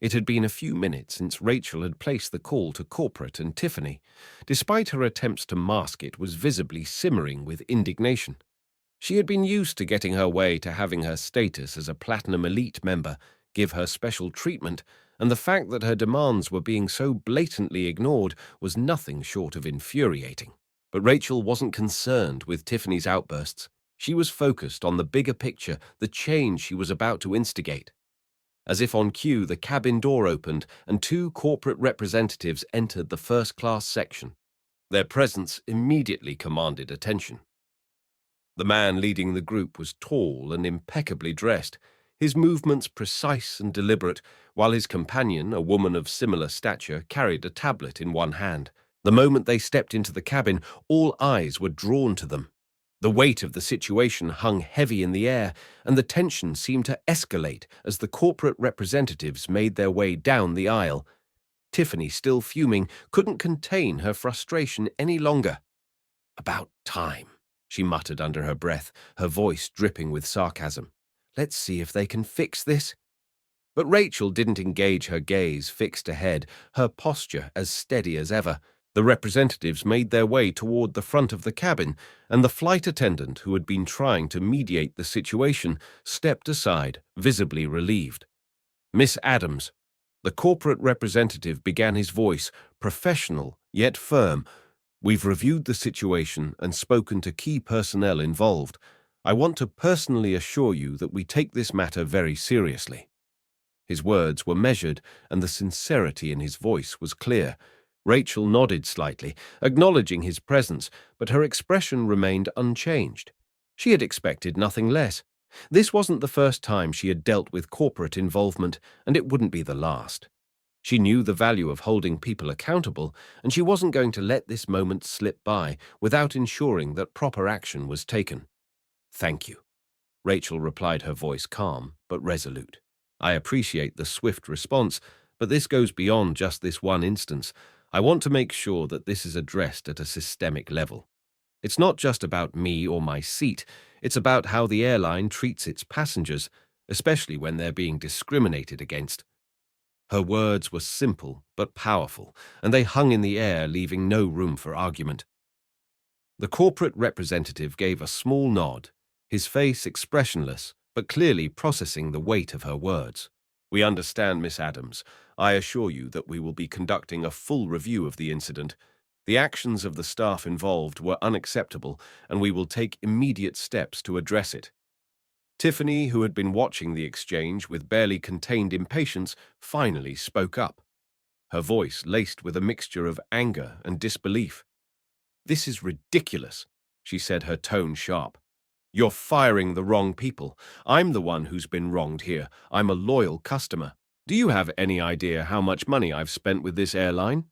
It had been a few minutes since Rachel had placed the call to corporate, and Tiffany, despite her attempts to mask it, was visibly simmering with indignation. She had been used to getting her way, to having her status as a Platinum Elite member give her special treatment, and the fact that her demands were being so blatantly ignored was nothing short of infuriating. But Rachel wasn't concerned with Tiffany's outbursts. She was focused on the bigger picture, the change she was about to instigate. As if on cue, the cabin door opened and two corporate representatives entered the first-class section. Their presence immediately commanded attention. The man leading the group was tall and impeccably dressed, his movements precise and deliberate, while his companion, a woman of similar stature, carried a tablet in one hand. The moment they stepped into the cabin, all eyes were drawn to them. The weight of the situation hung heavy in the air, and the tension seemed to escalate as the corporate representatives made their way down the aisle. Tiffany, still fuming, couldn't contain her frustration any longer. About time, she muttered under her breath, her voice dripping with sarcasm. Let's see if they can fix this. But Rachel didn't engage, her gaze fixed ahead, her posture as steady as ever. The representatives made their way toward the front of the cabin, and the flight attendant who had been trying to mediate the situation stepped aside, visibly relieved. Miss Adams, the corporate representative began, his voice professional yet firm. We've reviewed the situation and spoken to key personnel involved. I want to personally assure you that we take this matter very seriously. His words were measured, and the sincerity in his voice was clear. Rachel nodded slightly, acknowledging his presence, but her expression remained unchanged. She had expected nothing less. This wasn't the first time she had dealt with corporate involvement, and it wouldn't be the last. She knew the value of holding people accountable, and she wasn't going to let this moment slip by without ensuring that proper action was taken. "Thank you," Rachel replied, her voice calm but resolute. "I appreciate the swift response, but this goes beyond just this one instance. I want to make sure that this is addressed at a systemic level. It's not just about me or my seat, it's about how the airline treats its passengers, especially when they're being discriminated against." Her words were simple but powerful, and they hung in the air, leaving no room for argument. The corporate representative gave a small nod, his face expressionless, but clearly processing the weight of her words. "We understand, Miss Adams. I assure you that we will be conducting a full review of the incident. The actions of the staff involved were unacceptable, and we will take immediate steps to address it." Tiffany, who had been watching the exchange with barely contained impatience, finally spoke up, her voice laced with a mixture of anger and disbelief. "This is ridiculous," she said, her tone sharp. "You're firing the wrong people. I'm the one who's been wronged here. I'm a loyal customer. Do you have any idea how much money I've spent with this airline?"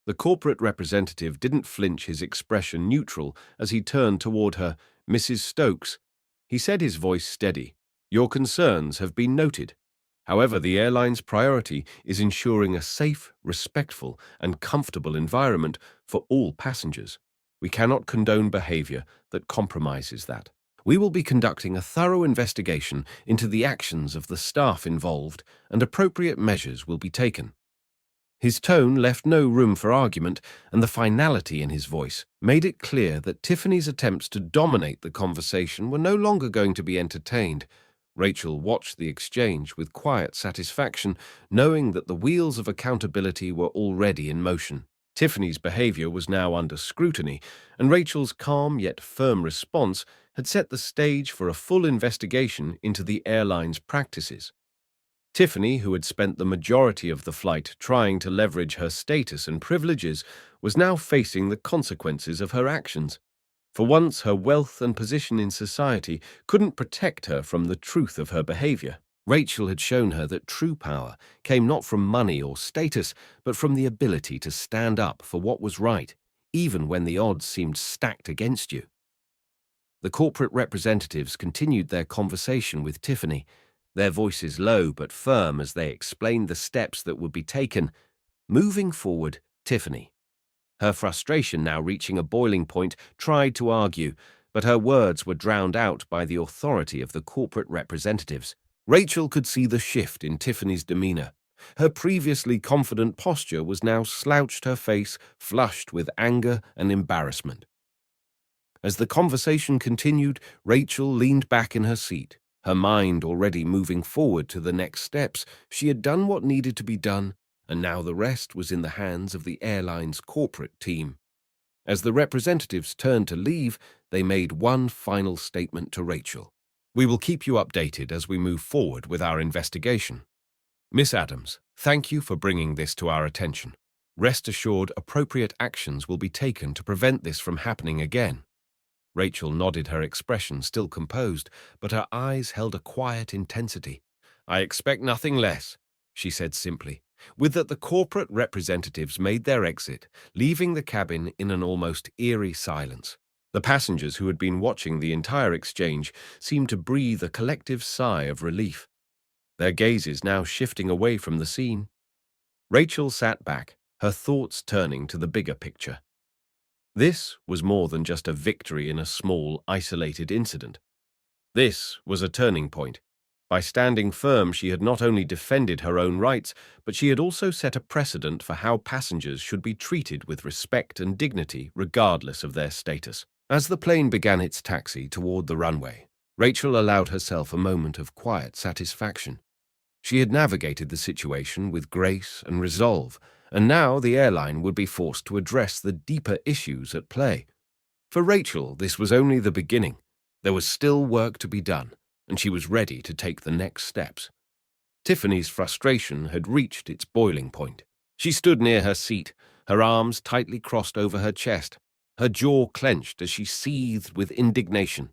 The corporate representative didn't flinch, his expression neutral as he turned toward her. "Mrs. Stokes," he said, his voice steady, "your concerns have been noted. However, the airline's priority is ensuring a safe, respectful, and comfortable environment for all passengers. We cannot condone behavior that compromises that. We will be conducting a thorough investigation into the actions of the staff involved, and appropriate measures will be taken." His tone left no room for argument, and the finality in his voice made it clear that Tiffany's attempts to dominate the conversation were no longer going to be entertained. Rachel watched the exchange with quiet satisfaction, knowing that the wheels of accountability were already in motion. Tiffany's behavior was now under scrutiny, and Rachel's calm yet firm response had set the stage for a full investigation into the airline's practices. Tiffany, who had spent the majority of the flight trying to leverage her status and privileges, was now facing the consequences of her actions. For once, her wealth and position in society couldn't protect her from the truth of her behavior. Rachel had shown her that true power came not from money or status, but from the ability to stand up for what was right, even when the odds seemed stacked against you. The corporate representatives continued their conversation with Tiffany, their voices low but firm as they explained the steps that would be taken. Moving forward, Tiffany, her frustration now reaching a boiling point, tried to argue, but her words were drowned out by the authority of the corporate representatives. Rachel could see the shift in Tiffany's demeanor. Her previously confident posture was now slouched, her face flushed with anger and embarrassment. As the conversation continued, Rachel leaned back in her seat, her mind already moving forward to the next steps. She had done what needed to be done, and now the rest was in the hands of the airline's corporate team. As the representatives turned to leave, they made one final statement to Rachel. "We will keep you updated as we move forward with our investigation. Miss Adams, thank you for bringing this to our attention. Rest assured, appropriate actions will be taken to prevent this from happening again." Rachel nodded, her expression still composed, but her eyes held a quiet intensity. "I expect nothing less," she said simply. With that, the corporate representatives made their exit, leaving the cabin in an almost eerie silence. The passengers, who had been watching the entire exchange, seemed to breathe a collective sigh of relief, their gazes now shifting away from the scene. Rachel sat back, her thoughts turning to the bigger picture. This was more than just a victory in a small, isolated incident. This was a turning point. By standing firm, she had not only defended her own rights, but she had also set a precedent for how passengers should be treated with respect and dignity, regardless of their status. As the plane began its taxi toward the runway, Rachel allowed herself a moment of quiet satisfaction. She had navigated the situation with grace and resolve, and now the airline would be forced to address the deeper issues at play. For Rachel, this was only the beginning. There was still work to be done, and she was ready to take the next steps. Tiffany's frustration had reached its boiling point. She stood near her seat, her arms tightly crossed over her chest, her jaw clenched as she seethed with indignation.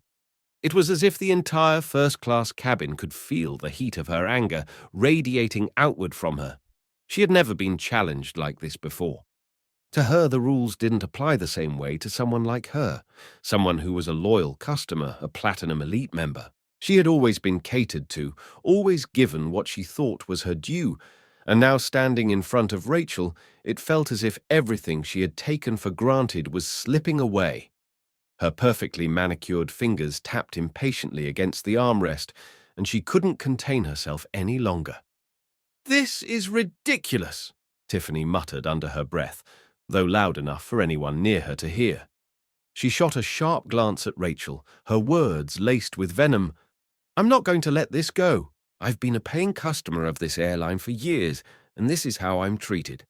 It was as if the entire first-class cabin could feel the heat of her anger radiating outward from her. She had never been challenged like this before. To her, the rules didn't apply the same way to someone like her, someone who was a loyal customer, a Platinum Elite member. She had always been catered to, always given what she thought was her due, and now standing in front of Rachel, it felt as if everything she had taken for granted was slipping away. Her perfectly manicured fingers tapped impatiently against the armrest, and she couldn't contain herself any longer. "This is ridiculous," Tiffany muttered under her breath, though loud enough for anyone near her to hear. She shot a sharp glance at Rachel, her words laced with venom. "I'm not going to let this go. I've been a paying customer of this airline for years, and this is how I'm treated."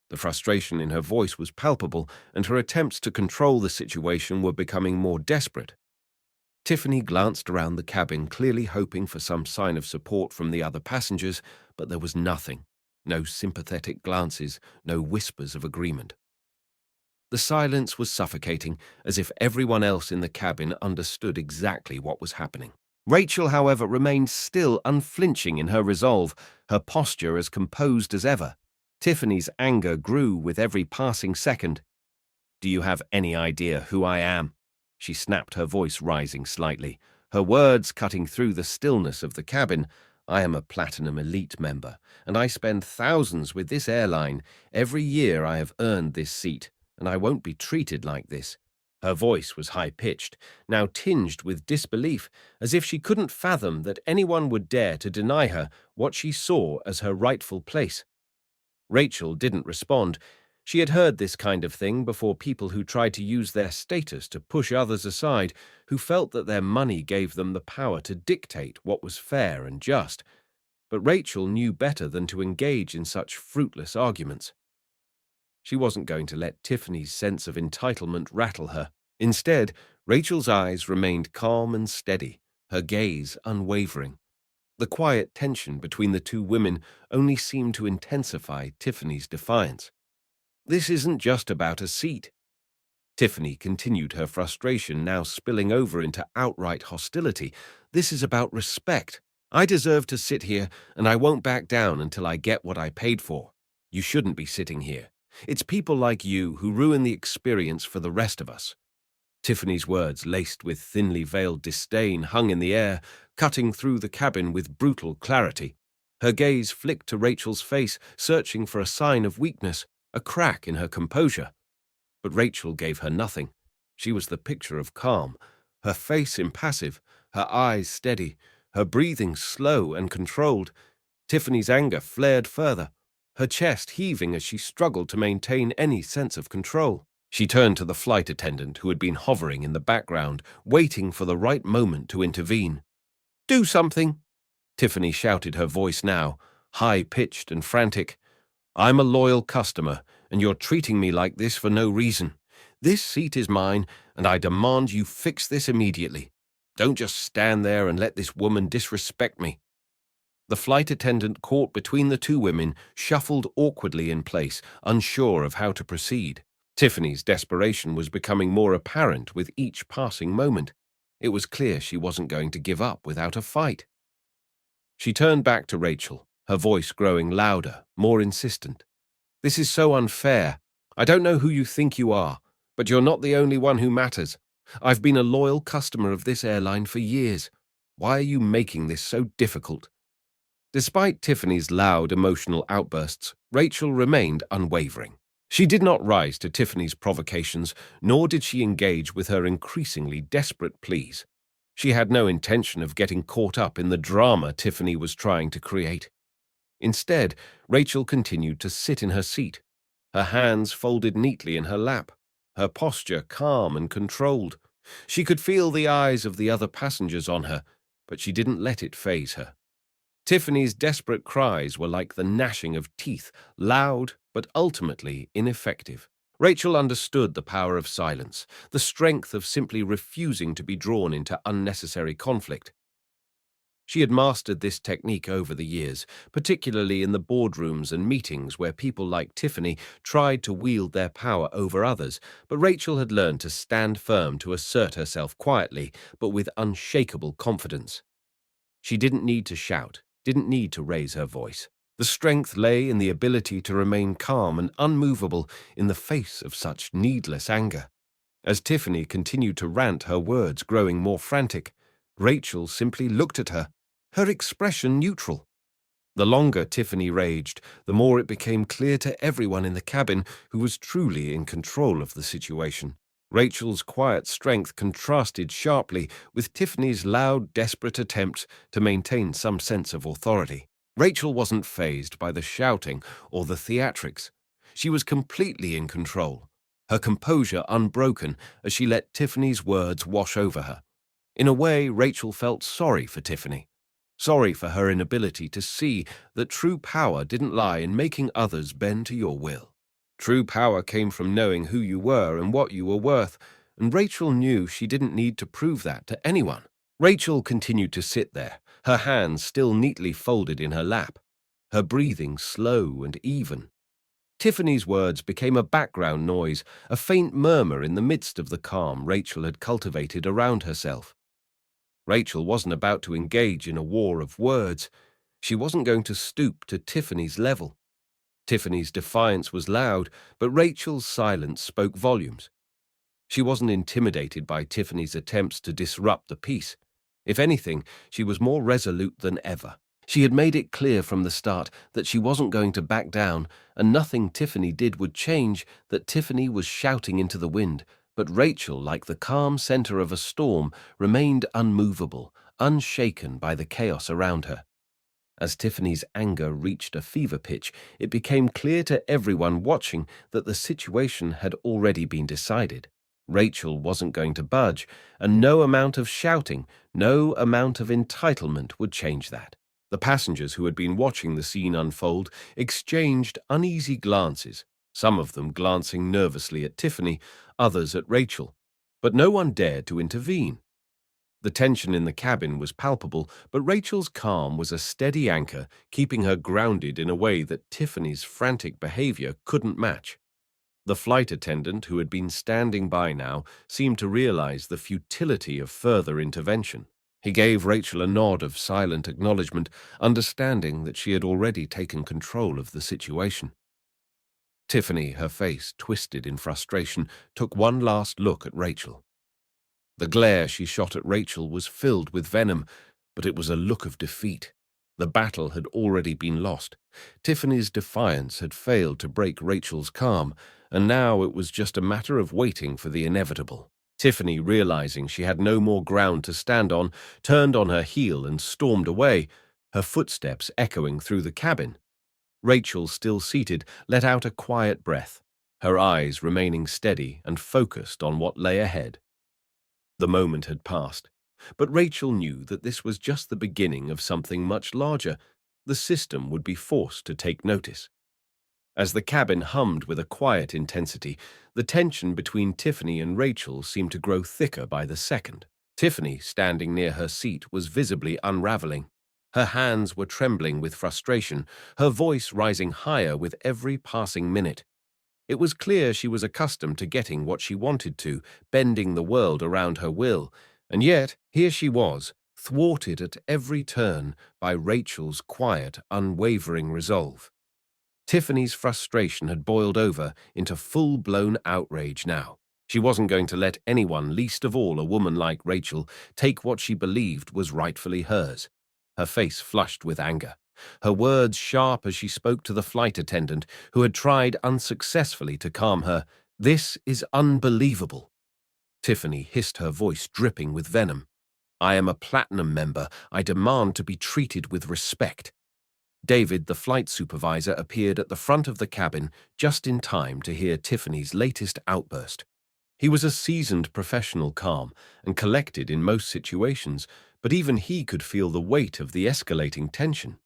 The frustration in her voice was palpable, and her attempts to control the situation were becoming more desperate. Tiffany glanced around the cabin, clearly hoping for some sign of support from the other passengers, but there was nothing. No sympathetic glances, no whispers of agreement. The silence was suffocating, as if everyone else in the cabin understood exactly what was happening. Rachel, however, remained still, unflinching in her resolve, her posture as composed as ever. Tiffany's anger grew with every passing second. "Do you have any idea who I am?" She snapped, her voice rising slightly, her words cutting through the stillness of the cabin. "I am a Platinum Elite member, and I spend thousands with this airline. Every year I have earned this seat, and I won't be treated like this." Her voice was high-pitched, now tinged with disbelief, as if she couldn't fathom that anyone would dare to deny her what she saw as her rightful place. Rachel didn't respond. She had heard this kind of thing before, people who tried to use their status to push others aside, who felt that their money gave them the power to dictate what was fair and just. But Rachel knew better than to engage in such fruitless arguments. She wasn't going to let Tiffany's sense of entitlement rattle her. Instead, Rachel's eyes remained calm and steady, her gaze unwavering. The quiet tension between the two women only seemed to intensify Tiffany's defiance. "This isn't just about a seat." Tiffany continued, her frustration now spilling over into outright hostility. "This is about respect. I deserve to sit here, and I won't back down until I get what I paid for. You shouldn't be sitting here. It's people like you who ruin the experience for the rest of us." Tiffany's words, laced with thinly veiled disdain, hung in the air, cutting through the cabin with brutal clarity. Her gaze flicked to Rachel's face, searching for a sign of weakness, a crack in her composure. But Rachel gave her nothing. She was the picture of calm, her face impassive, her eyes steady, her breathing slow and controlled. Tiffany's anger flared further, her chest heaving as she struggled to maintain any sense of control. She turned to the flight attendant who had been hovering in the background, waiting for the right moment to intervene. "Do something!" Tiffany shouted, her voice now high-pitched and frantic. "I'm a loyal customer, and you're treating me like this for no reason. This seat is mine, and I demand you fix this immediately. Don't just stand there and let this woman disrespect me." The flight attendant, caught between the two women, shuffled awkwardly in place, unsure of how to proceed. Tiffany's desperation was becoming more apparent with each passing moment. It was clear she wasn't going to give up without a fight. She turned back to Rachel, her voice growing louder, more insistent. "This is so unfair. I don't know who you think you are, but you're not the only one who matters. I've been a loyal customer of this airline for years. Why are you making this so difficult?" Despite Tiffany's loud, emotional outbursts, Rachel remained unwavering. She did not rise to Tiffany's provocations, nor did she engage with her increasingly desperate pleas. She had no intention of getting caught up in the drama Tiffany was trying to create. Instead, Rachel continued to sit in her seat, her hands folded neatly in her lap, her posture calm and controlled. She could feel the eyes of the other passengers on her, but she didn't let it faze her. Tiffany's desperate cries were like the gnashing of teeth, loud but ultimately ineffective. Rachel understood the power of silence, the strength of simply refusing to be drawn into unnecessary conflict. She had mastered this technique over the years, particularly in the boardrooms and meetings where people like Tiffany tried to wield their power over others, but Rachel had learned to stand firm, to assert herself quietly, but with unshakable confidence. She didn't need to shout, didn't need to raise her voice. The strength lay in the ability to remain calm and unmovable in the face of such needless anger. As Tiffany continued to rant, her words growing more frantic, Rachel simply looked at her, her expression neutral. The longer Tiffany raged, the more it became clear to everyone in the cabin who was truly in control of the situation. Rachel's quiet strength contrasted sharply with Tiffany's loud, desperate attempts to maintain some sense of authority. Rachel wasn't fazed by the shouting or the theatrics. She was completely in control, her composure unbroken as she let Tiffany's words wash over her. In a way, Rachel felt sorry for Tiffany. Sorry for her inability to see that true power didn't lie in making others bend to your will. True power came from knowing who you were and what you were worth, and Rachel knew she didn't need to prove that to anyone. Rachel continued to sit there, her hands still neatly folded in her lap, her breathing slow and even. Tiffany's words became a background noise, a faint murmur in the midst of the calm Rachel had cultivated around herself. Rachel wasn't about to engage in a war of words. She wasn't going to stoop to Tiffany's level. Tiffany's defiance was loud, but Rachel's silence spoke volumes. She wasn't intimidated by Tiffany's attempts to disrupt the peace. If anything, she was more resolute than ever. She had made it clear from the start that she wasn't going to back down, and nothing Tiffany did would change that. Tiffany was shouting into the wind, but Rachel, like the calm center of a storm, remained unmovable, unshaken by the chaos around her. As Tiffany's anger reached a fever pitch, it became clear to everyone watching that the situation had already been decided. Rachel wasn't going to budge, and no amount of shouting, no amount of entitlement would change that. The passengers who had been watching the scene unfold exchanged uneasy glances, some of them glancing nervously at Tiffany, others at Rachel. But no one dared to intervene. The tension in the cabin was palpable, but Rachel's calm was a steady anchor, keeping her grounded in a way that Tiffany's frantic behavior couldn't match. The flight attendant, who had been standing by now, seemed to realize the futility of further intervention. He gave Rachel a nod of silent acknowledgement, understanding that she had already taken control of the situation. Tiffany, her face twisted in frustration, took one last look at Rachel. The glare she shot at Rachel was filled with venom, but it was a look of defeat. The battle had already been lost. Tiffany's defiance had failed to break Rachel's calm, and now it was just a matter of waiting for the inevitable. Tiffany, realizing she had no more ground to stand on, turned on her heel and stormed away, her footsteps echoing through the cabin. Rachel, still seated, let out a quiet breath, her eyes remaining steady and focused on what lay ahead. The moment had passed, but Rachel knew that this was just the beginning of something much larger. The system would be forced to take notice. As the cabin hummed with a quiet intensity, the tension between Tiffany and Rachel seemed to grow thicker by the second. Tiffany, standing near her seat, was visibly unraveling. Her hands were trembling with frustration, her voice rising higher with every passing minute. It was clear she was accustomed to getting what she wanted to, bending the world around her will, and yet here she was, thwarted at every turn by Rachel's quiet, unwavering resolve. Tiffany's frustration had boiled over into full-blown outrage now. She wasn't going to let anyone, least of all a woman like Rachel, take what she believed was rightfully hers. Her face flushed with anger, her words sharp as she spoke to the flight attendant who had tried unsuccessfully to calm her. "This is unbelievable." Tiffany hissed, her voice dripping with venom. "I am a platinum member. I demand to be treated with respect." David, the flight supervisor, appeared at the front of the cabin just in time to hear Tiffany's latest outburst. He was a seasoned professional, calm and collected in most situations, but even he could feel the weight of the escalating tension.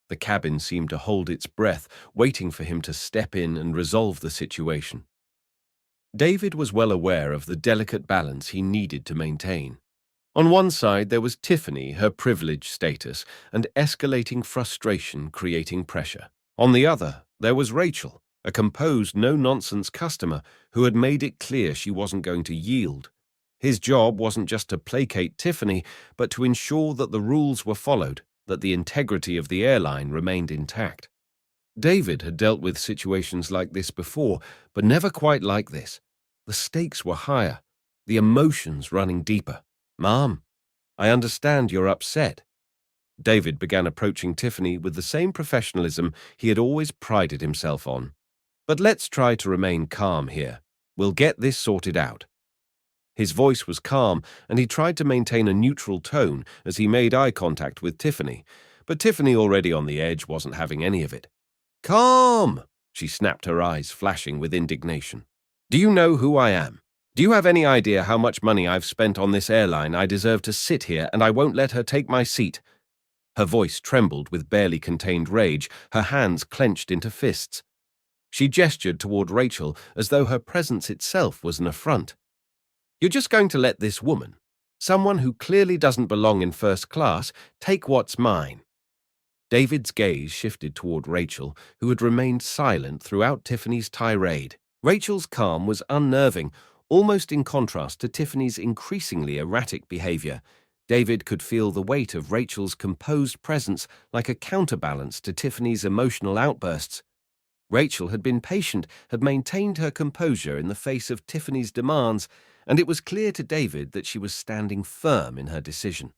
The cabin seemed to hold its breath, waiting for him to step in and resolve the situation. David was well aware of the delicate balance he needed to maintain. On one side, there was Tiffany, her privileged status, and escalating frustration creating pressure. On the other, there was Rachel, a composed, no-nonsense customer who had made it clear she wasn't going to yield. His job wasn't just to placate Tiffany, but to ensure that the rules were followed, that the integrity of the airline remained intact. David had dealt with situations like this before, but never quite like this. The stakes were higher, the emotions running deeper. "Mom, I understand you're upset." David began approaching Tiffany with the same professionalism he had always prided himself on. "But let's try to remain calm here. We'll get this sorted out." His voice was calm, and he tried to maintain a neutral tone as he made eye contact with Tiffany, but Tiffany, already on the edge, wasn't having any of it. "Calm!" she snapped, her eyes flashing with indignation. "Do you know who I am? Do you have any idea how much money I've spent on this airline? I deserve to sit here, and I won't let her take my seat." Her voice trembled with barely contained rage, her hands clenched into fists. She gestured toward Rachel as though her presence itself was an affront. "You're just going to let this woman, someone who clearly doesn't belong in first class, take what's mine?" David's gaze shifted toward Rachel, who had remained silent throughout Tiffany's tirade. Rachel's calm was unnerving, almost in contrast to Tiffany's increasingly erratic behavior. David could feel the weight of Rachel's composed presence like a counterbalance to Tiffany's emotional outbursts. Rachel had been patient, had maintained her composure in the face of Tiffany's demands, and it was clear to David that she was standing firm in her decision.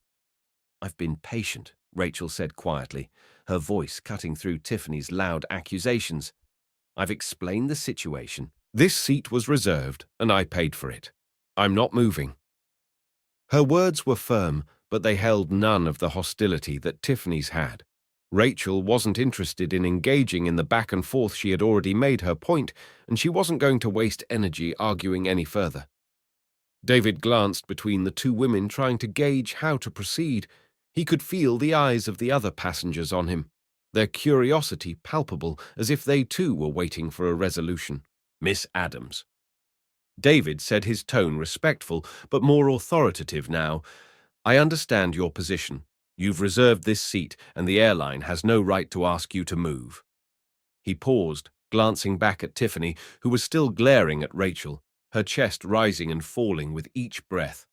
"I've been patient," Rachel said quietly, her voice cutting through Tiffany's loud accusations. "I've explained the situation. This seat was reserved, and I paid for it. I'm not moving." Her words were firm, but they held none of the hostility that Tiffany's had. Rachel wasn't interested in engaging in the back and forth. She had already made her point, and she wasn't going to waste energy arguing any further. David glanced between the two women, trying to gauge how to proceed. He could feel the eyes of the other passengers on him, their curiosity palpable, as if they too were waiting for a resolution. "Miss Adams." David said, his tone respectful, but more authoritative now. "I understand your position. You've reserved this seat, and the airline has no right to ask you to move." He paused, glancing back at Tiffany, who was still glaring at Rachel, her chest rising and falling with each breath.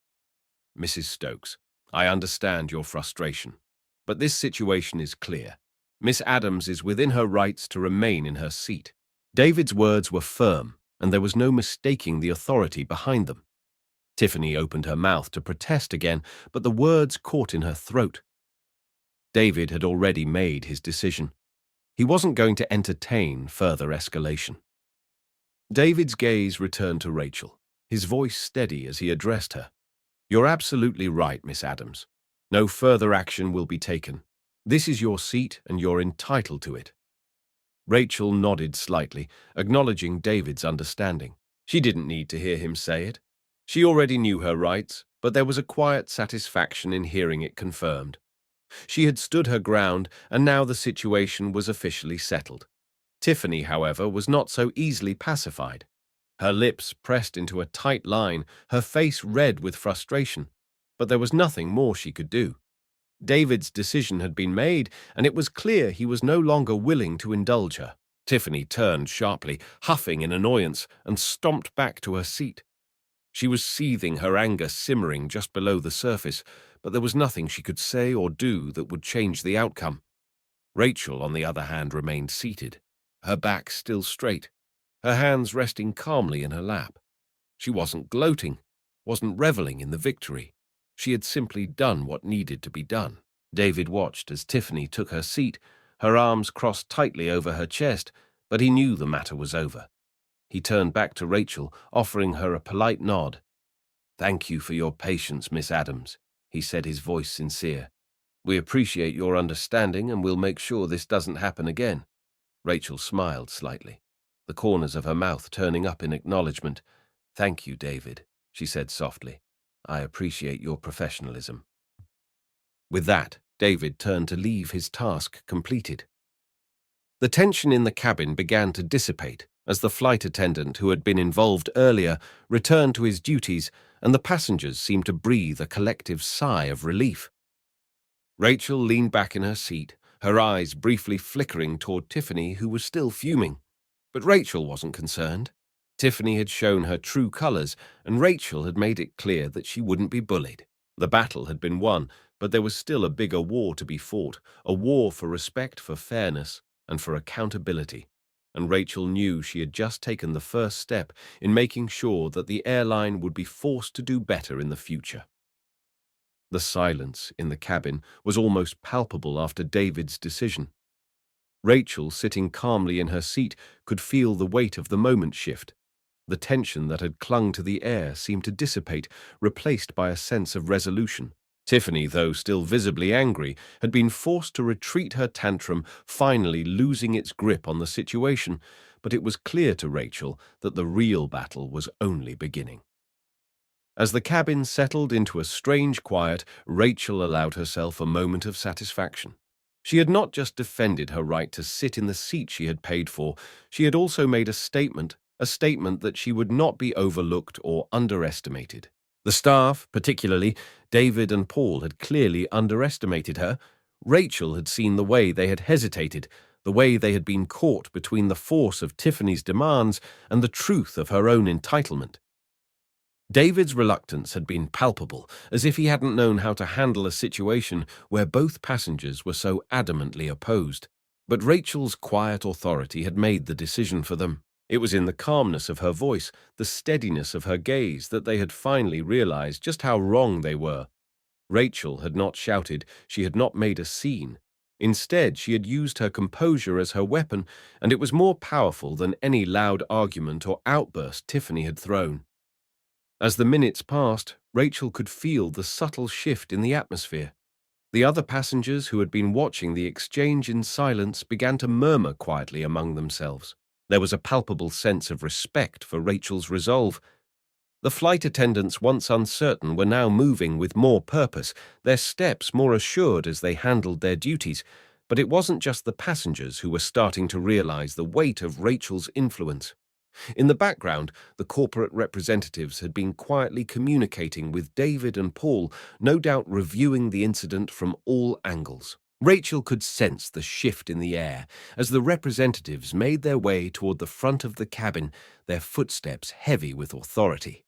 "Mrs. Stokes, I understand your frustration, but this situation is clear. Miss Adams is within her rights to remain in her seat." David's words were firm, and there was no mistaking the authority behind them. Tiffany opened her mouth to protest again, but the words caught in her throat. David had already made his decision. He wasn't going to entertain further escalation. David's gaze returned to Rachel, his voice steady as he addressed her. "You're absolutely right, Miss Adams. No further action will be taken. This is your seat, and you're entitled to it." Rachel nodded slightly, acknowledging David's understanding. She didn't need to hear him say it. She already knew her rights, but there was a quiet satisfaction in hearing it confirmed. She had stood her ground, and now the situation was officially settled. Tiffany, however, was not so easily pacified. Her lips pressed into a tight line, her face red with frustration, but there was nothing more she could do. David's decision had been made, and it was clear he was no longer willing to indulge her. Tiffany turned sharply, huffing in annoyance, and stomped back to her seat. She was seething, her anger simmering just below the surface, but there was nothing she could say or do that would change the outcome. Rachel, on the other hand, remained seated, her back still straight, her hands resting calmly in her lap. She wasn't gloating, wasn't reveling in the victory. She had simply done what needed to be done. David watched as Tiffany took her seat, her arms crossed tightly over her chest, but he knew the matter was over. He turned back to Rachel, offering her a polite nod. "Thank you for your patience, Miss Adams," he said, his voice sincere. "We appreciate your understanding, and we'll make sure this doesn't happen again." Rachel smiled slightly, the corners of her mouth turning up in acknowledgement. "Thank you, David," she said softly. "I appreciate your professionalism." With that, David turned to leave, his task completed. The tension in the cabin began to dissipate as the flight attendant who had been involved earlier returned to his duties, and the passengers seemed to breathe a collective sigh of relief. Rachel leaned back in her seat, her eyes briefly flickering toward Tiffany, who was still fuming. But Rachel wasn't concerned. Tiffany had shown her true colors, and Rachel had made it clear that she wouldn't be bullied. The battle had been won, but there was still a bigger war to be fought, a war for respect, for fairness, and for accountability. And Rachel knew she had just taken the first step in making sure that the airline would be forced to do better in the future. The silence in the cabin was almost palpable after David's decision. Rachel, sitting calmly in her seat, could feel the weight of the moment shift. The tension that had clung to the air seemed to dissipate, replaced by a sense of resolution. Tiffany, though still visibly angry, had been forced to retreat her tantrum, finally losing its grip on the situation, but it was clear to Rachel that the real battle was only beginning. As the cabin settled into a strange quiet, Rachel allowed herself a moment of satisfaction. She had not just defended her right to sit in the seat she had paid for, she had also made a statement that she would not be overlooked or underestimated. The staff, particularly David and Paul, had clearly underestimated her. Rachel had seen the way they had hesitated, the way they had been caught between the force of Tiffany's demands and the truth of her own entitlement. David's reluctance had been palpable, as if he hadn't known how to handle a situation where both passengers were so adamantly opposed. But Rachel's quiet authority had made the decision for them. It was in the calmness of her voice, the steadiness of her gaze, that they had finally realized just how wrong they were. Rachel had not shouted, she had not made a scene. Instead, she had used her composure as her weapon, and it was more powerful than any loud argument or outburst Tiffany had thrown. As the minutes passed, Rachel could feel the subtle shift in the atmosphere. The other passengers who had been watching the exchange in silence began to murmur quietly among themselves. There was a palpable sense of respect for Rachel's resolve. The flight attendants, once uncertain, were now moving with more purpose, their steps more assured as they handled their duties. But it wasn't just the passengers who were starting to realize the weight of Rachel's influence. In the background, the corporate representatives had been quietly communicating with David and Paul, no doubt reviewing the incident from all angles. Rachel could sense the shift in the air as the representatives made their way toward the front of the cabin, their footsteps heavy with authority.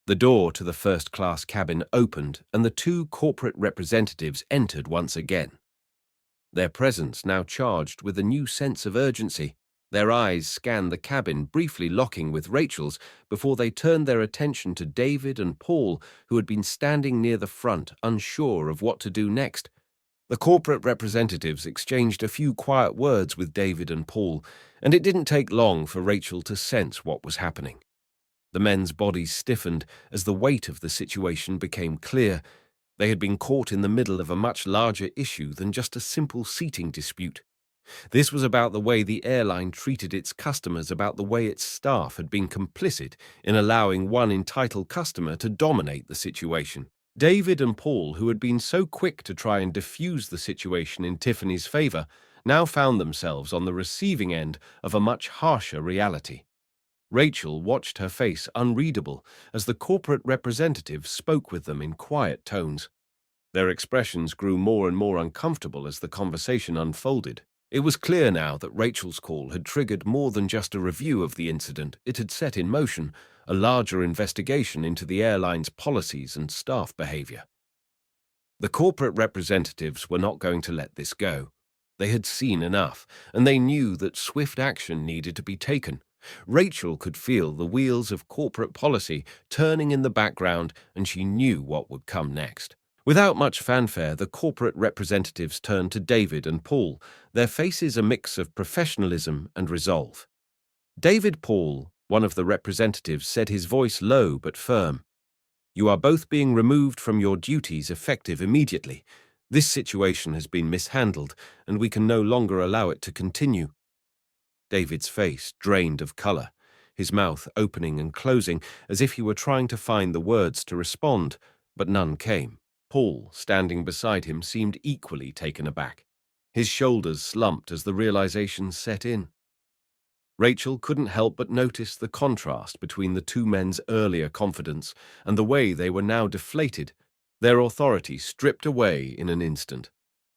The door to the first-class cabin opened, and the two corporate representatives entered once again. Their presence now charged with a new sense of urgency. Their eyes scanned the cabin, briefly locking with Rachel's, before they turned their attention to David and Paul, who had been standing near the front, unsure of what to do next. The corporate representatives exchanged a few quiet words with David and Paul, and it didn't take long for Rachel to sense what was happening. The men's bodies stiffened as the weight of the situation became clear. They had been caught in the middle of a much larger issue than just a simple seating dispute. This was about the way the airline treated its customers, about the way its staff had been complicit in allowing one entitled customer to dominate the situation. David and Paul, who had been so quick to try and diffuse the situation in Tiffany's favor, now found themselves on the receiving end of a much harsher reality. Rachel watched her face unreadable as the corporate representative spoke with them in quiet tones. Their expressions grew more and more uncomfortable as the conversation unfolded. It was clear now that Rachel's call had triggered more than just a review of the incident. It had set in motion a larger investigation into the airline's policies and staff behavior. The corporate representatives were not going to let this go. They had seen enough, and they knew that swift action needed to be taken. Rachel could feel the wheels of corporate policy turning in the background, and she knew what would come next. Without much fanfare, the corporate representatives turned to David and Paul, their faces a mix of professionalism and resolve. David Paul, one of the representatives, said, his voice low but firm, "You are both being removed from your duties effective immediately. This situation has been mishandled, and we can no longer allow it to continue." David's face drained of color, his mouth opening and closing as if he were trying to find the words to respond, but none came. Paul, standing beside him, seemed equally taken aback. His shoulders slumped as the realization set in. Rachel couldn't help but notice the contrast between the two men's earlier confidence and the way they were now deflated, their authority stripped away in an instant.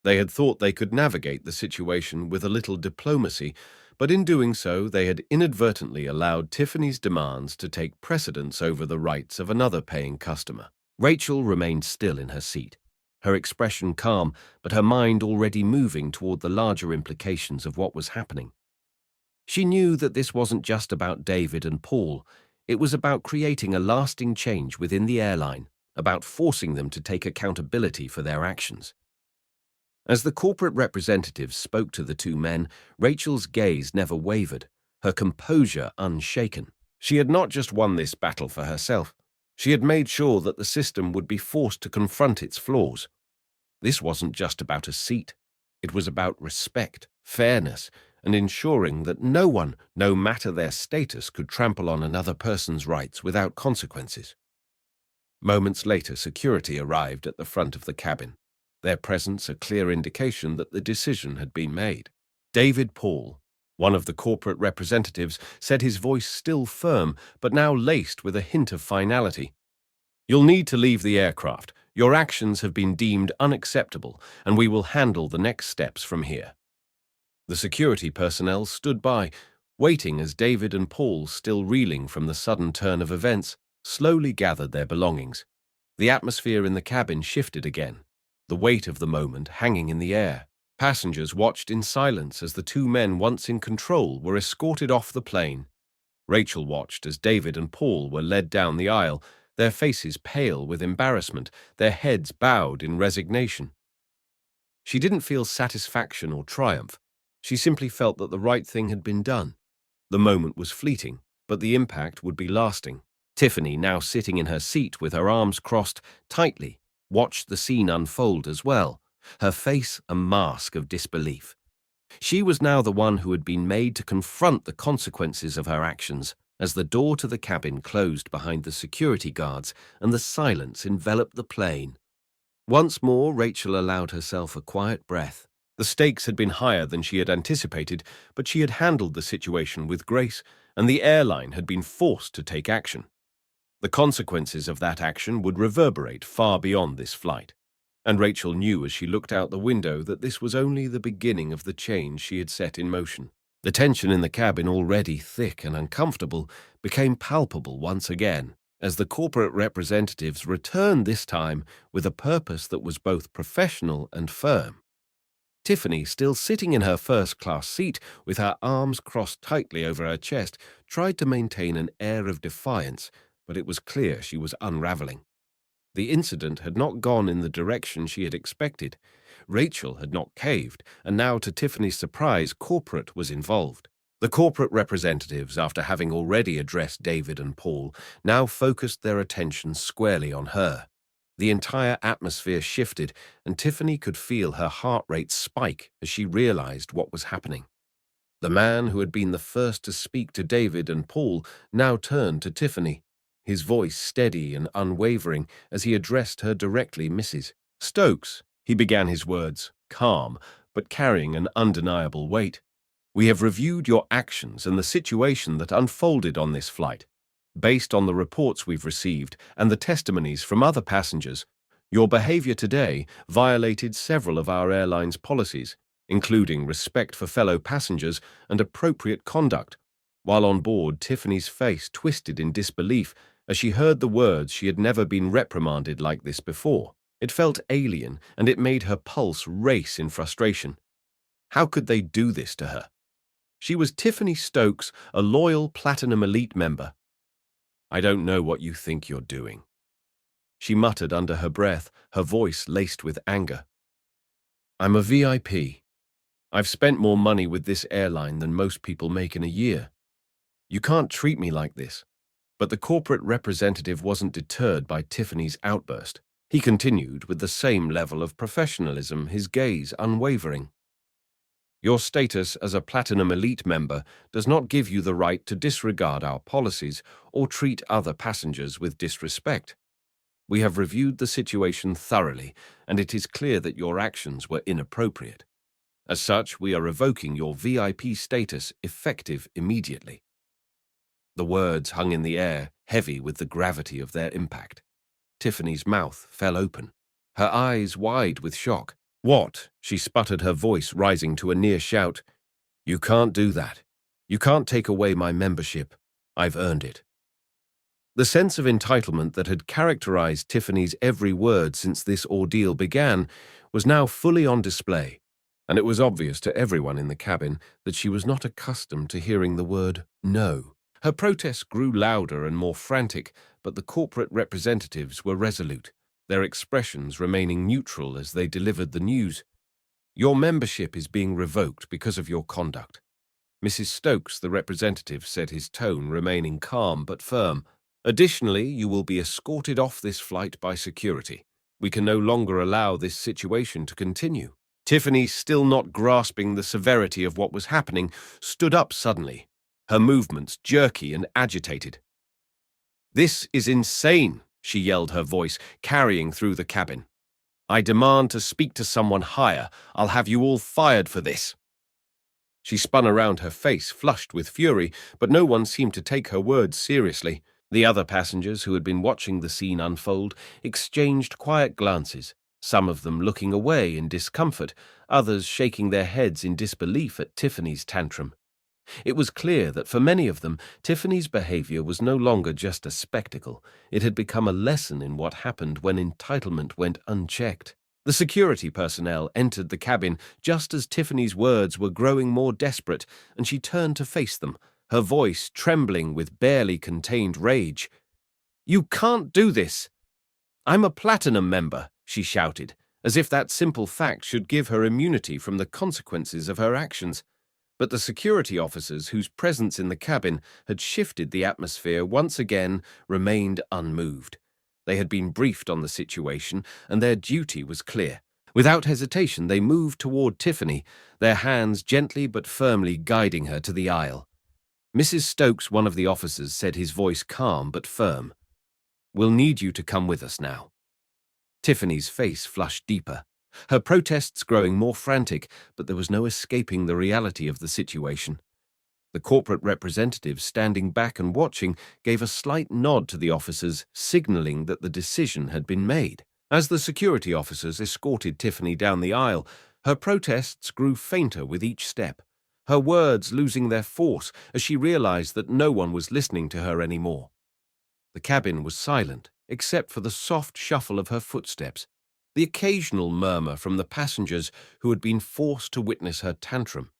They had thought they could navigate the situation with a little diplomacy, but in doing so they had inadvertently allowed Tiffany's demands to take precedence over the rights of another paying customer. Rachel remained still in her seat, her expression calm, but her mind already moving toward the larger implications of what was happening. She knew that this wasn't just about David and Paul. It was about creating a lasting change within the airline, about forcing them to take accountability for their actions. As the corporate representatives spoke to the two men, Rachel's gaze never wavered, her composure unshaken. She had not just won this battle for herself. She had made sure that the system would be forced to confront its flaws. This wasn't just about a seat. It was about respect, fairness, and ensuring that no one, no matter their status, could trample on another person's rights without consequences. Moments later, security arrived at the front of the cabin, their presence a clear indication that the decision had been made. David Paul, one of the corporate representatives, said, his voice still firm but now laced with a hint of finality. "You'll need to leave the aircraft. Your actions have been deemed unacceptable, and we will handle the next steps from here." The security personnel stood by, waiting as David and Paul, still reeling from the sudden turn of events, slowly gathered their belongings. The atmosphere in the cabin shifted again, the weight of the moment hanging in the air. Passengers watched in silence as the two men once in control were escorted off the plane. Rachel watched as David and Paul were led down the aisle, their faces pale with embarrassment, their heads bowed in resignation. She didn't feel satisfaction or triumph. She simply felt that the right thing had been done. The moment was fleeting, but the impact would be lasting. Tiffany, now sitting in her seat with her arms crossed tightly, watched the scene unfold as well, her face a mask of disbelief. She was now the one who had been made to confront the consequences of her actions as the door to the cabin closed behind the security guards and the silence enveloped the plane. Once more, Rachel allowed herself a quiet breath. The stakes had been higher than she had anticipated, but she had handled the situation with grace, and the airline had been forced to take action. The consequences of that action would reverberate far beyond this flight. And Rachel knew as she looked out the window that this was only the beginning of the change she had set in motion. The tension in the cabin, already thick and uncomfortable, became palpable once again, as the corporate representatives returned this time with a purpose that was both professional and firm. Tiffany, still sitting in her first-class seat with her arms crossed tightly over her chest, tried to maintain an air of defiance, but it was clear she was unraveling. The incident had not gone in the direction she had expected. Rachel had not caved, and now, to Tiffany's surprise, corporate was involved. The corporate representatives, after having already addressed David and Paul, now focused their attention squarely on her. The entire atmosphere shifted, and Tiffany could feel her heart rate spike as she realized what was happening. The man who had been the first to speak to David and Paul now turned to Tiffany, his voice steady and unwavering as he addressed her directly. "Mrs. Stokes," he began his words, calm, but carrying an undeniable weight. "We have reviewed your actions and the situation that unfolded on this flight. Based on the reports we've received and the testimonies from other passengers, your behavior today violated several of our airline's policies, including respect for fellow passengers and appropriate conduct." While on board, Tiffany's face twisted in disbelief as she heard the words. She had never been reprimanded like this before. It felt alien, and it made her pulse race in frustration. How could they do this to her? She was Tiffany Stokes, a loyal Platinum Elite member. "I don't know what you think you're doing," she muttered under her breath, her voice laced with anger. "I'm a VIP. I've spent more money with this airline than most people make in a year. You can't treat me like this." But the corporate representative wasn't deterred by Tiffany's outburst. He continued with the same level of professionalism, his gaze unwavering. "Your status as a Platinum Elite member does not give you the right to disregard our policies or treat other passengers with disrespect. We have reviewed the situation thoroughly, and it is clear that your actions were inappropriate. As such, we are revoking your VIP status effective immediately." The words hung in the air, heavy with the gravity of their impact. Tiffany's mouth fell open, her eyes wide with shock. "What?" she sputtered, her voice rising to a near shout. "You can't do that. You can't take away my membership. I've earned it." The sense of entitlement that had characterized Tiffany's every word since this ordeal began was now fully on display, and it was obvious to everyone in the cabin that she was not accustomed to hearing the word no. Her protests grew louder and more frantic, but the corporate representatives were resolute, their expressions remaining neutral as they delivered the news. "Your membership is being revoked because of your conduct." Mrs. Stokes, the representative, said, his tone remaining calm but firm. "Additionally, you will be escorted off this flight by security. We can no longer allow this situation to continue." Tiffany, still not grasping the severity of what was happening, stood up suddenly, her movements jerky and agitated. "This is insane," she yelled, her voice carrying through the cabin. "I demand to speak to someone higher. I'll have you all fired for this." She spun around, her face flushed with fury, but no one seemed to take her words seriously. The other passengers who had been watching the scene unfold exchanged quiet glances, some of them looking away in discomfort, others shaking their heads in disbelief at Tiffany's tantrum. It was clear that for many of them, Tiffany's behavior was no longer just a spectacle. It had become a lesson in what happened when entitlement went unchecked. The security personnel entered the cabin just as Tiffany's words were growing more desperate, and she turned to face them, her voice trembling with barely contained rage. "You can't do this! I'm a platinum member," she shouted, as if that simple fact should give her immunity from the consequences of her actions. But the security officers whose presence in the cabin had shifted the atmosphere once again remained unmoved. They had been briefed on the situation, and their duty was clear. Without hesitation, they moved toward Tiffany, their hands gently but firmly guiding her to the aisle. Mrs. Stokes, one of the officers, said, his voice calm but firm, "We'll need you to come with us now." Tiffany's face flushed deeper, her protests growing more frantic, but there was no escaping the reality of the situation. The corporate representatives, standing back and watching, gave a slight nod to the officers, signaling that the decision had been made. As the security officers escorted Tiffany down the aisle, her protests grew fainter with each step, her words losing their force as she realized that no one was listening to her anymore. The cabin was silent, except for the soft shuffle of her footsteps, the occasional murmur from the passengers who had been forced to witness her tantrum.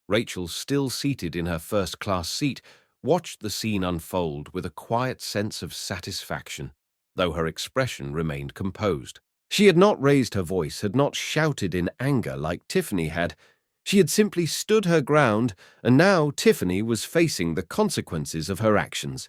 Rachel, still seated in her first-class seat, watched the scene unfold with a quiet sense of satisfaction, though her expression remained composed. She had not raised her voice, had not shouted in anger like Tiffany had. She had simply stood her ground, and now Tiffany was facing the consequences of her actions.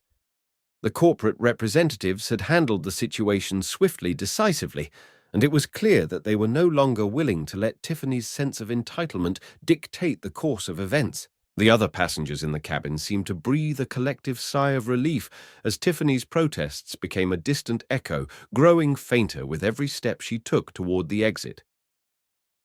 The corporate representatives had handled the situation swiftly, decisively, and it was clear that they were no longer willing to let Tiffany's sense of entitlement dictate the course of events. The other passengers in the cabin seemed to breathe a collective sigh of relief as Tiffany's protests became a distant echo, growing fainter with every step she took toward the exit.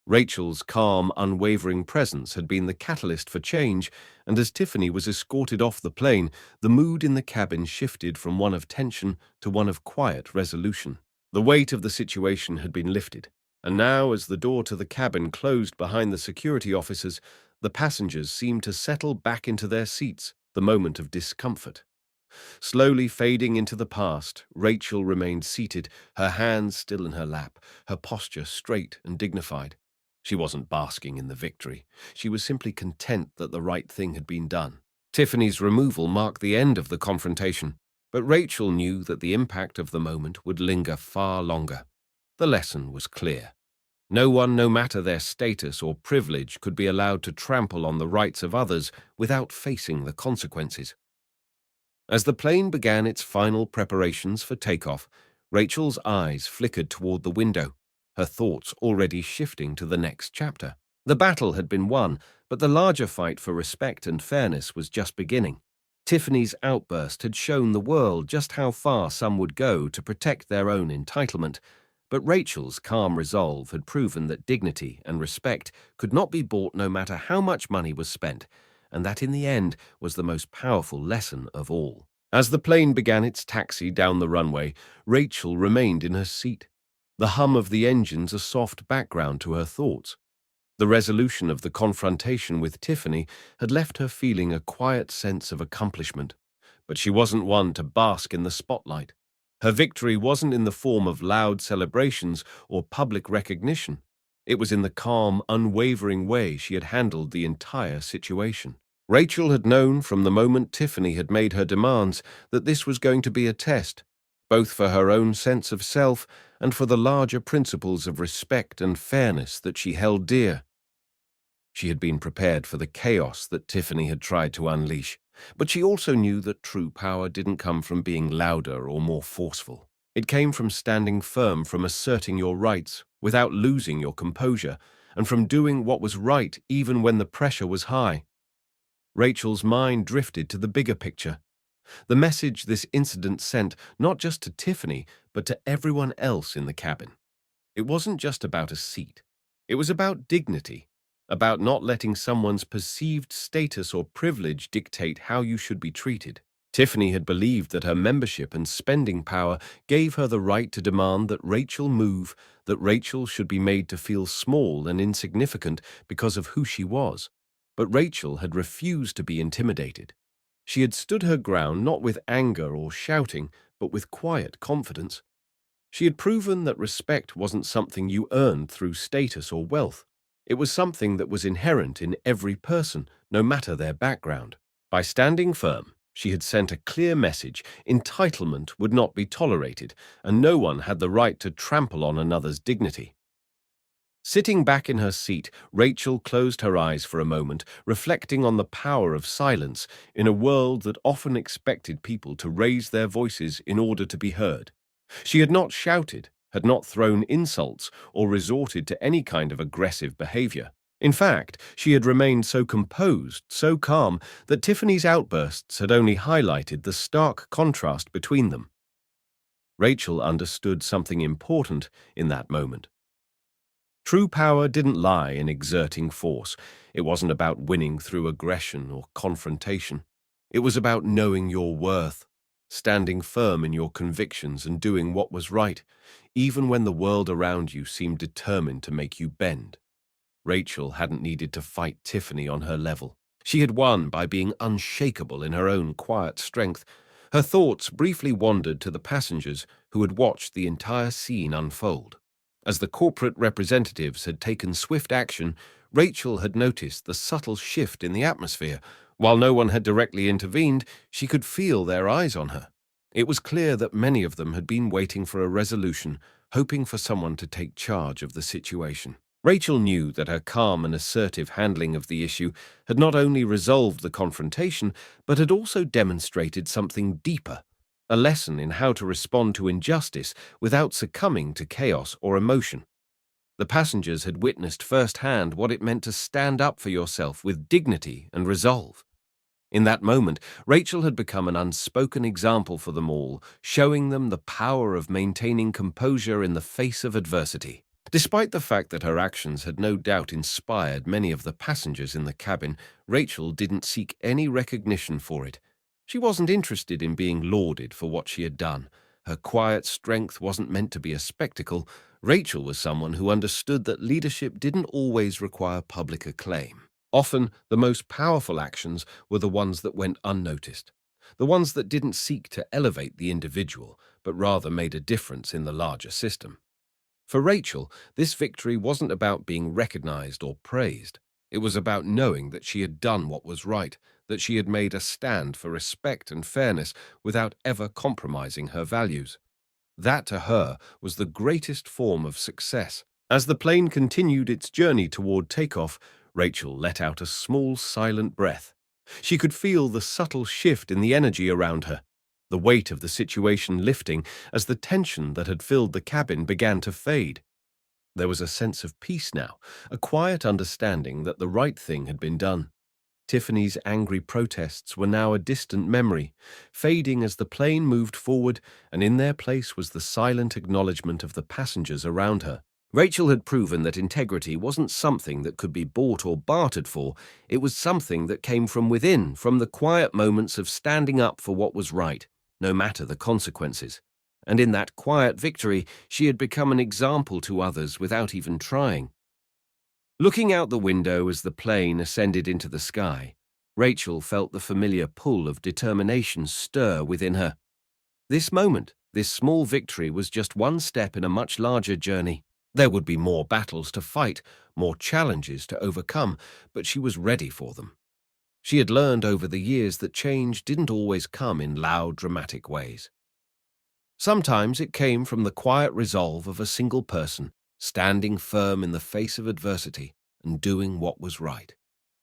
Rachel's calm, unwavering presence had been the catalyst for change, and as Tiffany was escorted off the plane, the mood in the cabin shifted from one of tension to one of quiet resolution. The weight of the situation had been lifted, and now, as the door to the cabin closed behind the security officers, the passengers seemed to settle back into their seats, the moment of discomfort. Slowly fading into the past, Rachel remained seated, her hands still in her lap, her posture straight and dignified. She wasn't basking in the victory. She was simply content that the right thing had been done. Tiffany's removal marked the end of the confrontation, but Rachel knew that the impact of the moment would linger far longer. The lesson was clear. No one, no matter their status or privilege, could be allowed to trample on the rights of others without facing the consequences. As the plane began its final preparations for takeoff, Rachel's eyes flickered toward the window, her thoughts already shifting to the next chapter. The battle had been won, but the larger fight for respect and fairness was just beginning. Tiffany's outburst had shown the world just how far some would go to protect their own entitlement, But Rachel's calm resolve had proven that dignity and respect could not be bought no matter how much money was spent, and that in the end was the most powerful lesson of all. As the plane began its taxi down the runway, Rachel remained in her seat, the hum of the engines a soft background to her thoughts. The resolution of the confrontation with Tiffany had left her feeling a quiet sense of accomplishment, but she wasn't one to bask in the spotlight. Her victory wasn't in the form of loud celebrations or public recognition. It was in the calm, unwavering way she had handled the entire situation. Rachel had known from the moment Tiffany had made her demands that this was going to be a test, both for her own sense of self and for the larger principles of respect and fairness that she held dear. She had been prepared for the chaos that Tiffany had tried to unleash, but she also knew that true power didn't come from being louder or more forceful. It came from standing firm, from asserting your rights without losing your composure, and from doing what was right even when the pressure was high. Rachel's mind drifted to the bigger picture, the message this incident sent not just to Tiffany, but to everyone else in the cabin. It wasn't just about a seat. It was about dignity, about not letting someone's perceived status or privilege dictate how you should be treated. Tiffany had believed that her membership and spending power gave her the right to demand that Rachel move, that Rachel should be made to feel small and insignificant because of who she was. But Rachel had refused to be intimidated. She had stood her ground not with anger or shouting, but with quiet confidence. She had proven that respect wasn't something you earned through status or wealth. It was something that was inherent in every person, no matter their background. By standing firm, she had sent a clear message: entitlement would not be tolerated, and no one had the right to trample on another's dignity. Sitting back in her seat, Rachel closed her eyes for a moment, reflecting on the power of silence in a world that often expected people to raise their voices in order to be heard. She had not shouted, had not thrown insults, or resorted to any kind of aggressive behavior. In fact, she had remained so composed, so calm, that Tiffany's outbursts had only highlighted the stark contrast between them. Rachel understood something important in that moment. True power didn't lie in exerting force. It wasn't about winning through aggression or confrontation. It was about knowing your worth, standing firm in your convictions and doing what was right, even when the world around you seemed determined to make you bend. Rachel hadn't needed to fight Tiffany on her level. She had won by being unshakable in her own quiet strength. Her thoughts briefly wandered to the passengers who had watched the entire scene unfold. As the corporate representatives had taken swift action, Rachel had noticed the subtle shift in the atmosphere. While no one had directly intervened, she could feel their eyes on her. It was clear that many of them had been waiting for a resolution, hoping for someone to take charge of the situation. Rachel knew that her calm and assertive handling of the issue had not only resolved the confrontation, but had also demonstrated something deeper: a lesson in how to respond to injustice without succumbing to chaos or emotion. The passengers had witnessed firsthand what it meant to stand up for yourself with dignity and resolve. In that moment, Rachel had become an unspoken example for them all, showing them the power of maintaining composure in the face of adversity. Despite the fact that her actions had no doubt inspired many of the passengers in the cabin, Rachel didn't seek any recognition for it. She wasn't interested in being lauded for what she had done. Her quiet strength wasn't meant to be a spectacle. Rachel was someone who understood that leadership didn't always require public acclaim. Often, the most powerful actions were the ones that went unnoticed, the ones that didn't seek to elevate the individual, but rather made a difference in the larger system. For Rachel, this victory wasn't about being recognized or praised. It was about knowing that she had done what was right, that she had made a stand for respect and fairness without ever compromising her values. That, to her, was the greatest form of success. As the plane continued its journey toward takeoff, Rachel let out a small, silent breath. She could feel the subtle shift in the energy around her, the weight of the situation lifting as the tension that had filled the cabin began to fade. There was a sense of peace now, a quiet understanding that the right thing had been done. Tiffany's angry protests were now a distant memory, fading as the plane moved forward, and in their place was the silent acknowledgement of the passengers around her. Rachel had proven that integrity wasn't something that could be bought or bartered for. It was something that came from within, from the quiet moments of standing up for what was right, no matter the consequences. And in that quiet victory, she had become an example to others without even trying. Looking out the window as the plane ascended into the sky, Rachel felt the familiar pull of determination stir within her. This moment, this small victory, was just one step in a much larger journey. There would be more battles to fight, more challenges to overcome, but she was ready for them. She had learned over the years that change didn't always come in loud, dramatic ways. Sometimes it came from the quiet resolve of a single person, standing firm in the face of adversity and doing what was right,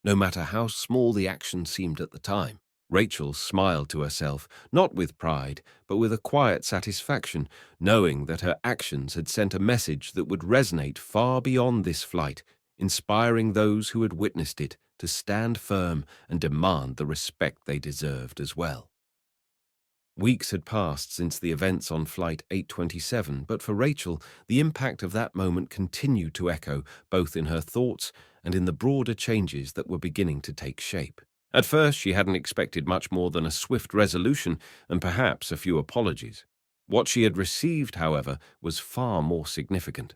no matter how small the action seemed at the time. Rachel smiled to herself, not with pride, but with a quiet satisfaction, knowing that her actions had sent a message that would resonate far beyond this flight, inspiring those who had witnessed it to stand firm and demand the respect they deserved as well. Weeks had passed since the events on Flight 827, but for Rachel, the impact of that moment continued to echo both in her thoughts and in the broader changes that were beginning to take shape. At first, she hadn't expected much more than a swift resolution and perhaps a few apologies. What she had received, however, was far more significant.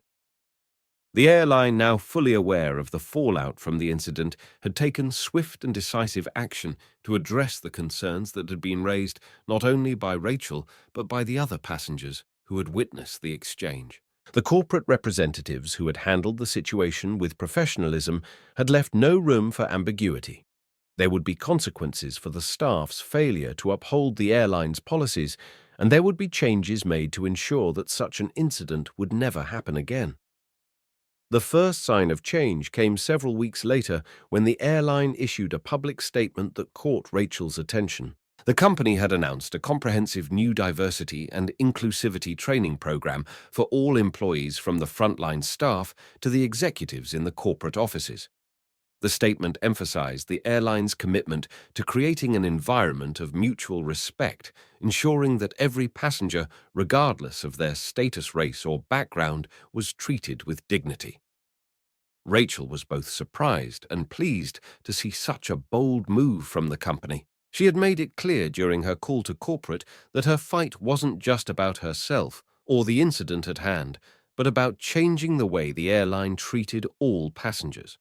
The airline, now fully aware of the fallout from the incident, had taken swift and decisive action to address the concerns that had been raised not only by Rachel, but by the other passengers who had witnessed the exchange. The corporate representatives who had handled the situation with professionalism had left no room for ambiguity. There would be consequences for the staff's failure to uphold the airline's policies, and there would be changes made to ensure that such an incident would never happen again. The first sign of change came several weeks later when the airline issued a public statement that caught Rachel's attention. The company had announced a comprehensive new diversity and inclusivity training program for all employees, from the frontline staff to the executives in the corporate offices. The statement emphasized the airline's commitment to creating an environment of mutual respect, ensuring that every passenger, regardless of their status, race, or background, was treated with dignity. Rachel was both surprised and pleased to see such a bold move from the company. She had made it clear during her call to corporate that her fight wasn't just about herself or the incident at hand, but about changing the way the airline treated all passengers.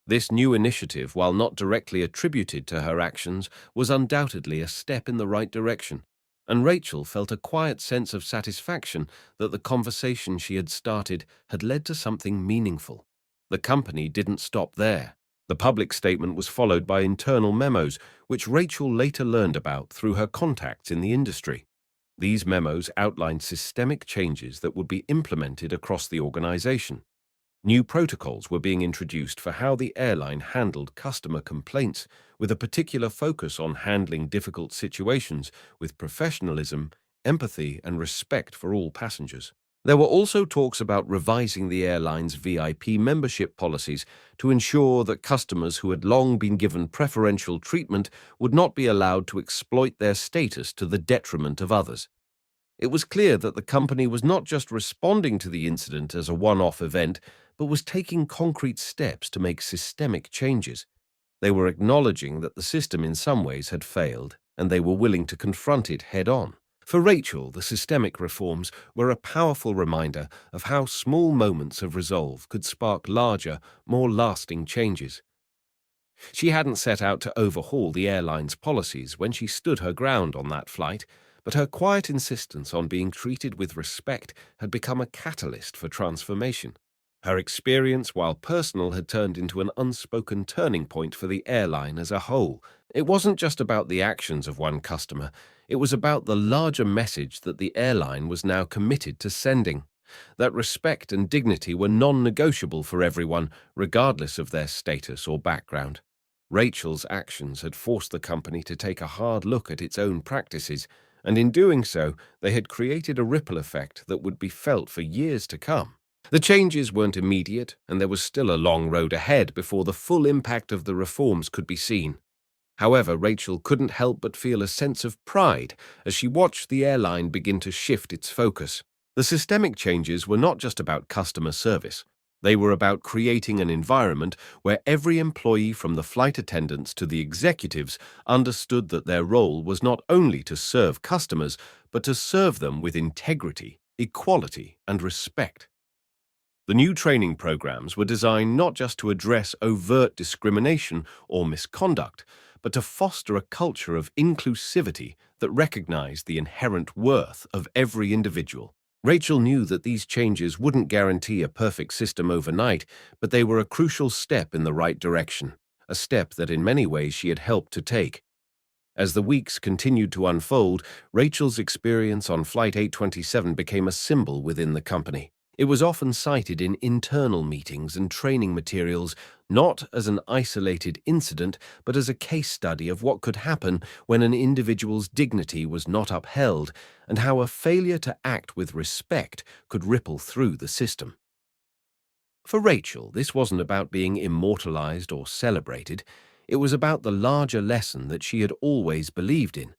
This new initiative, while not directly attributed to her actions, was undoubtedly a step in the right direction, and Rachel felt a quiet sense of satisfaction that the conversation she had started had led to something meaningful. The company didn't stop there. The public statement was followed by internal memos, which Rachel later learned about through her contacts in the industry. These memos outlined systemic changes that would be implemented across the organization. New protocols were being introduced for how the airline handled customer complaints, with a particular focus on handling difficult situations with professionalism, empathy, and respect for all passengers. There were also talks about revising the airline's VIP membership policies to ensure that customers who had long been given preferential treatment would not be allowed to exploit their status to the detriment of others. It was clear that the company was not just responding to the incident as a one-off event, but was taking concrete steps to make systemic changes. They were acknowledging that the system in some ways had failed, and they were willing to confront it head-on. For Rachel, the systemic reforms were a powerful reminder of how small moments of resolve could spark larger, more lasting changes. She hadn't set out to overhaul the airline's policies when she stood her ground on that flight, but her quiet insistence on being treated with respect had become a catalyst for transformation. Her experience, while personal, had turned into an unspoken turning point for the airline as a whole. It wasn't just about the actions of one customer, it was about the larger message that the airline was now committed to sending. That respect and dignity were non-negotiable for everyone, regardless of their status or background. Rachel's actions had forced the company to take a hard look at its own practices, and in doing so, they had created a ripple effect that would be felt for years to come. The changes weren't immediate, and there was still a long road ahead before the full impact of the reforms could be seen. However, Rachel couldn't help but feel a sense of pride as she watched the airline begin to shift its focus. The systemic changes were not just about customer service. They were about creating an environment where every employee, from the flight attendants to the executives, understood that their role was not only to serve customers, but to serve them with integrity, equality, and respect. The new training programs were designed not just to address overt discrimination or misconduct, but to foster a culture of inclusivity that recognized the inherent worth of every individual. Rachel knew that these changes wouldn't guarantee a perfect system overnight, but they were a crucial step in the right direction, a step that in many ways she had helped to take. As the weeks continued to unfold, Rachel's experience on Flight 827 became a symbol within the company. It was often cited in internal meetings and training materials, not as an isolated incident, but as a case study of what could happen when an individual's dignity was not upheld, and how a failure to act with respect could ripple through the system. For Rachel, this wasn't about being immortalized or celebrated. It was about the larger lesson that she had always believed in,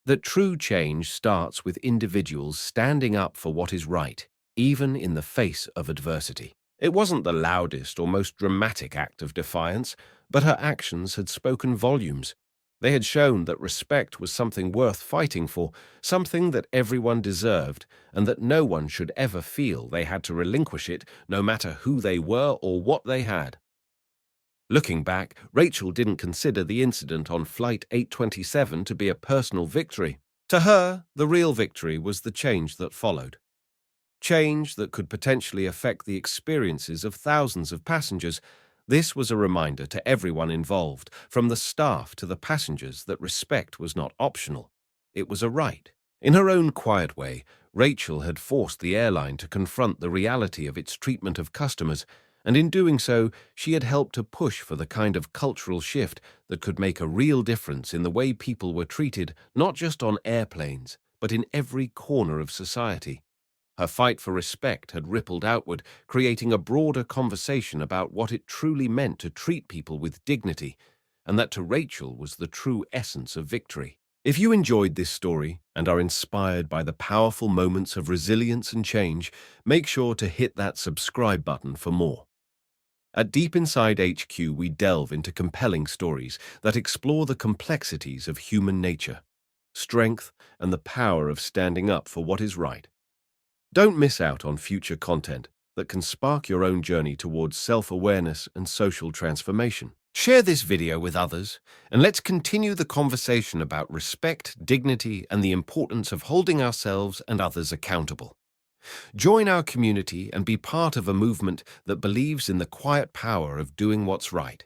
that true change starts with individuals standing up for what is right, even in the face of adversity. It wasn't the loudest or most dramatic act of defiance, but her actions had spoken volumes. They had shown that respect was something worth fighting for, something that everyone deserved, and that no one should ever feel they had to relinquish it, no matter who they were or what they had. Looking back, Rachel didn't consider the incident on Flight 827 to be a personal victory. To her, the real victory was the change that followed. Change that could potentially affect the experiences of thousands of passengers. This was a reminder to everyone involved, from the staff to the passengers, that respect was not optional. It was a right. In her own quiet way, Rachel had forced the airline to confront the reality of its treatment of customers, and in doing so, she had helped to push for the kind of cultural shift that could make a real difference in the way people were treated, not just on airplanes, but in every corner of society. Her fight for respect had rippled outward, creating a broader conversation about what it truly meant to treat people with dignity, and that to Rachel was the true essence of victory. If you enjoyed this story and are inspired by the powerful moments of resilience and change, make sure to hit that subscribe button for more. At Deep Inside HQ, we delve into compelling stories that explore the complexities of human nature, strength, and the power of standing up for what is right. Don't miss out on future content that can spark your own journey towards self-awareness and social transformation. Share this video with others, and let's continue the conversation about respect, dignity, and the importance of holding ourselves and others accountable. Join our community and be part of a movement that believes in the quiet power of doing what's right.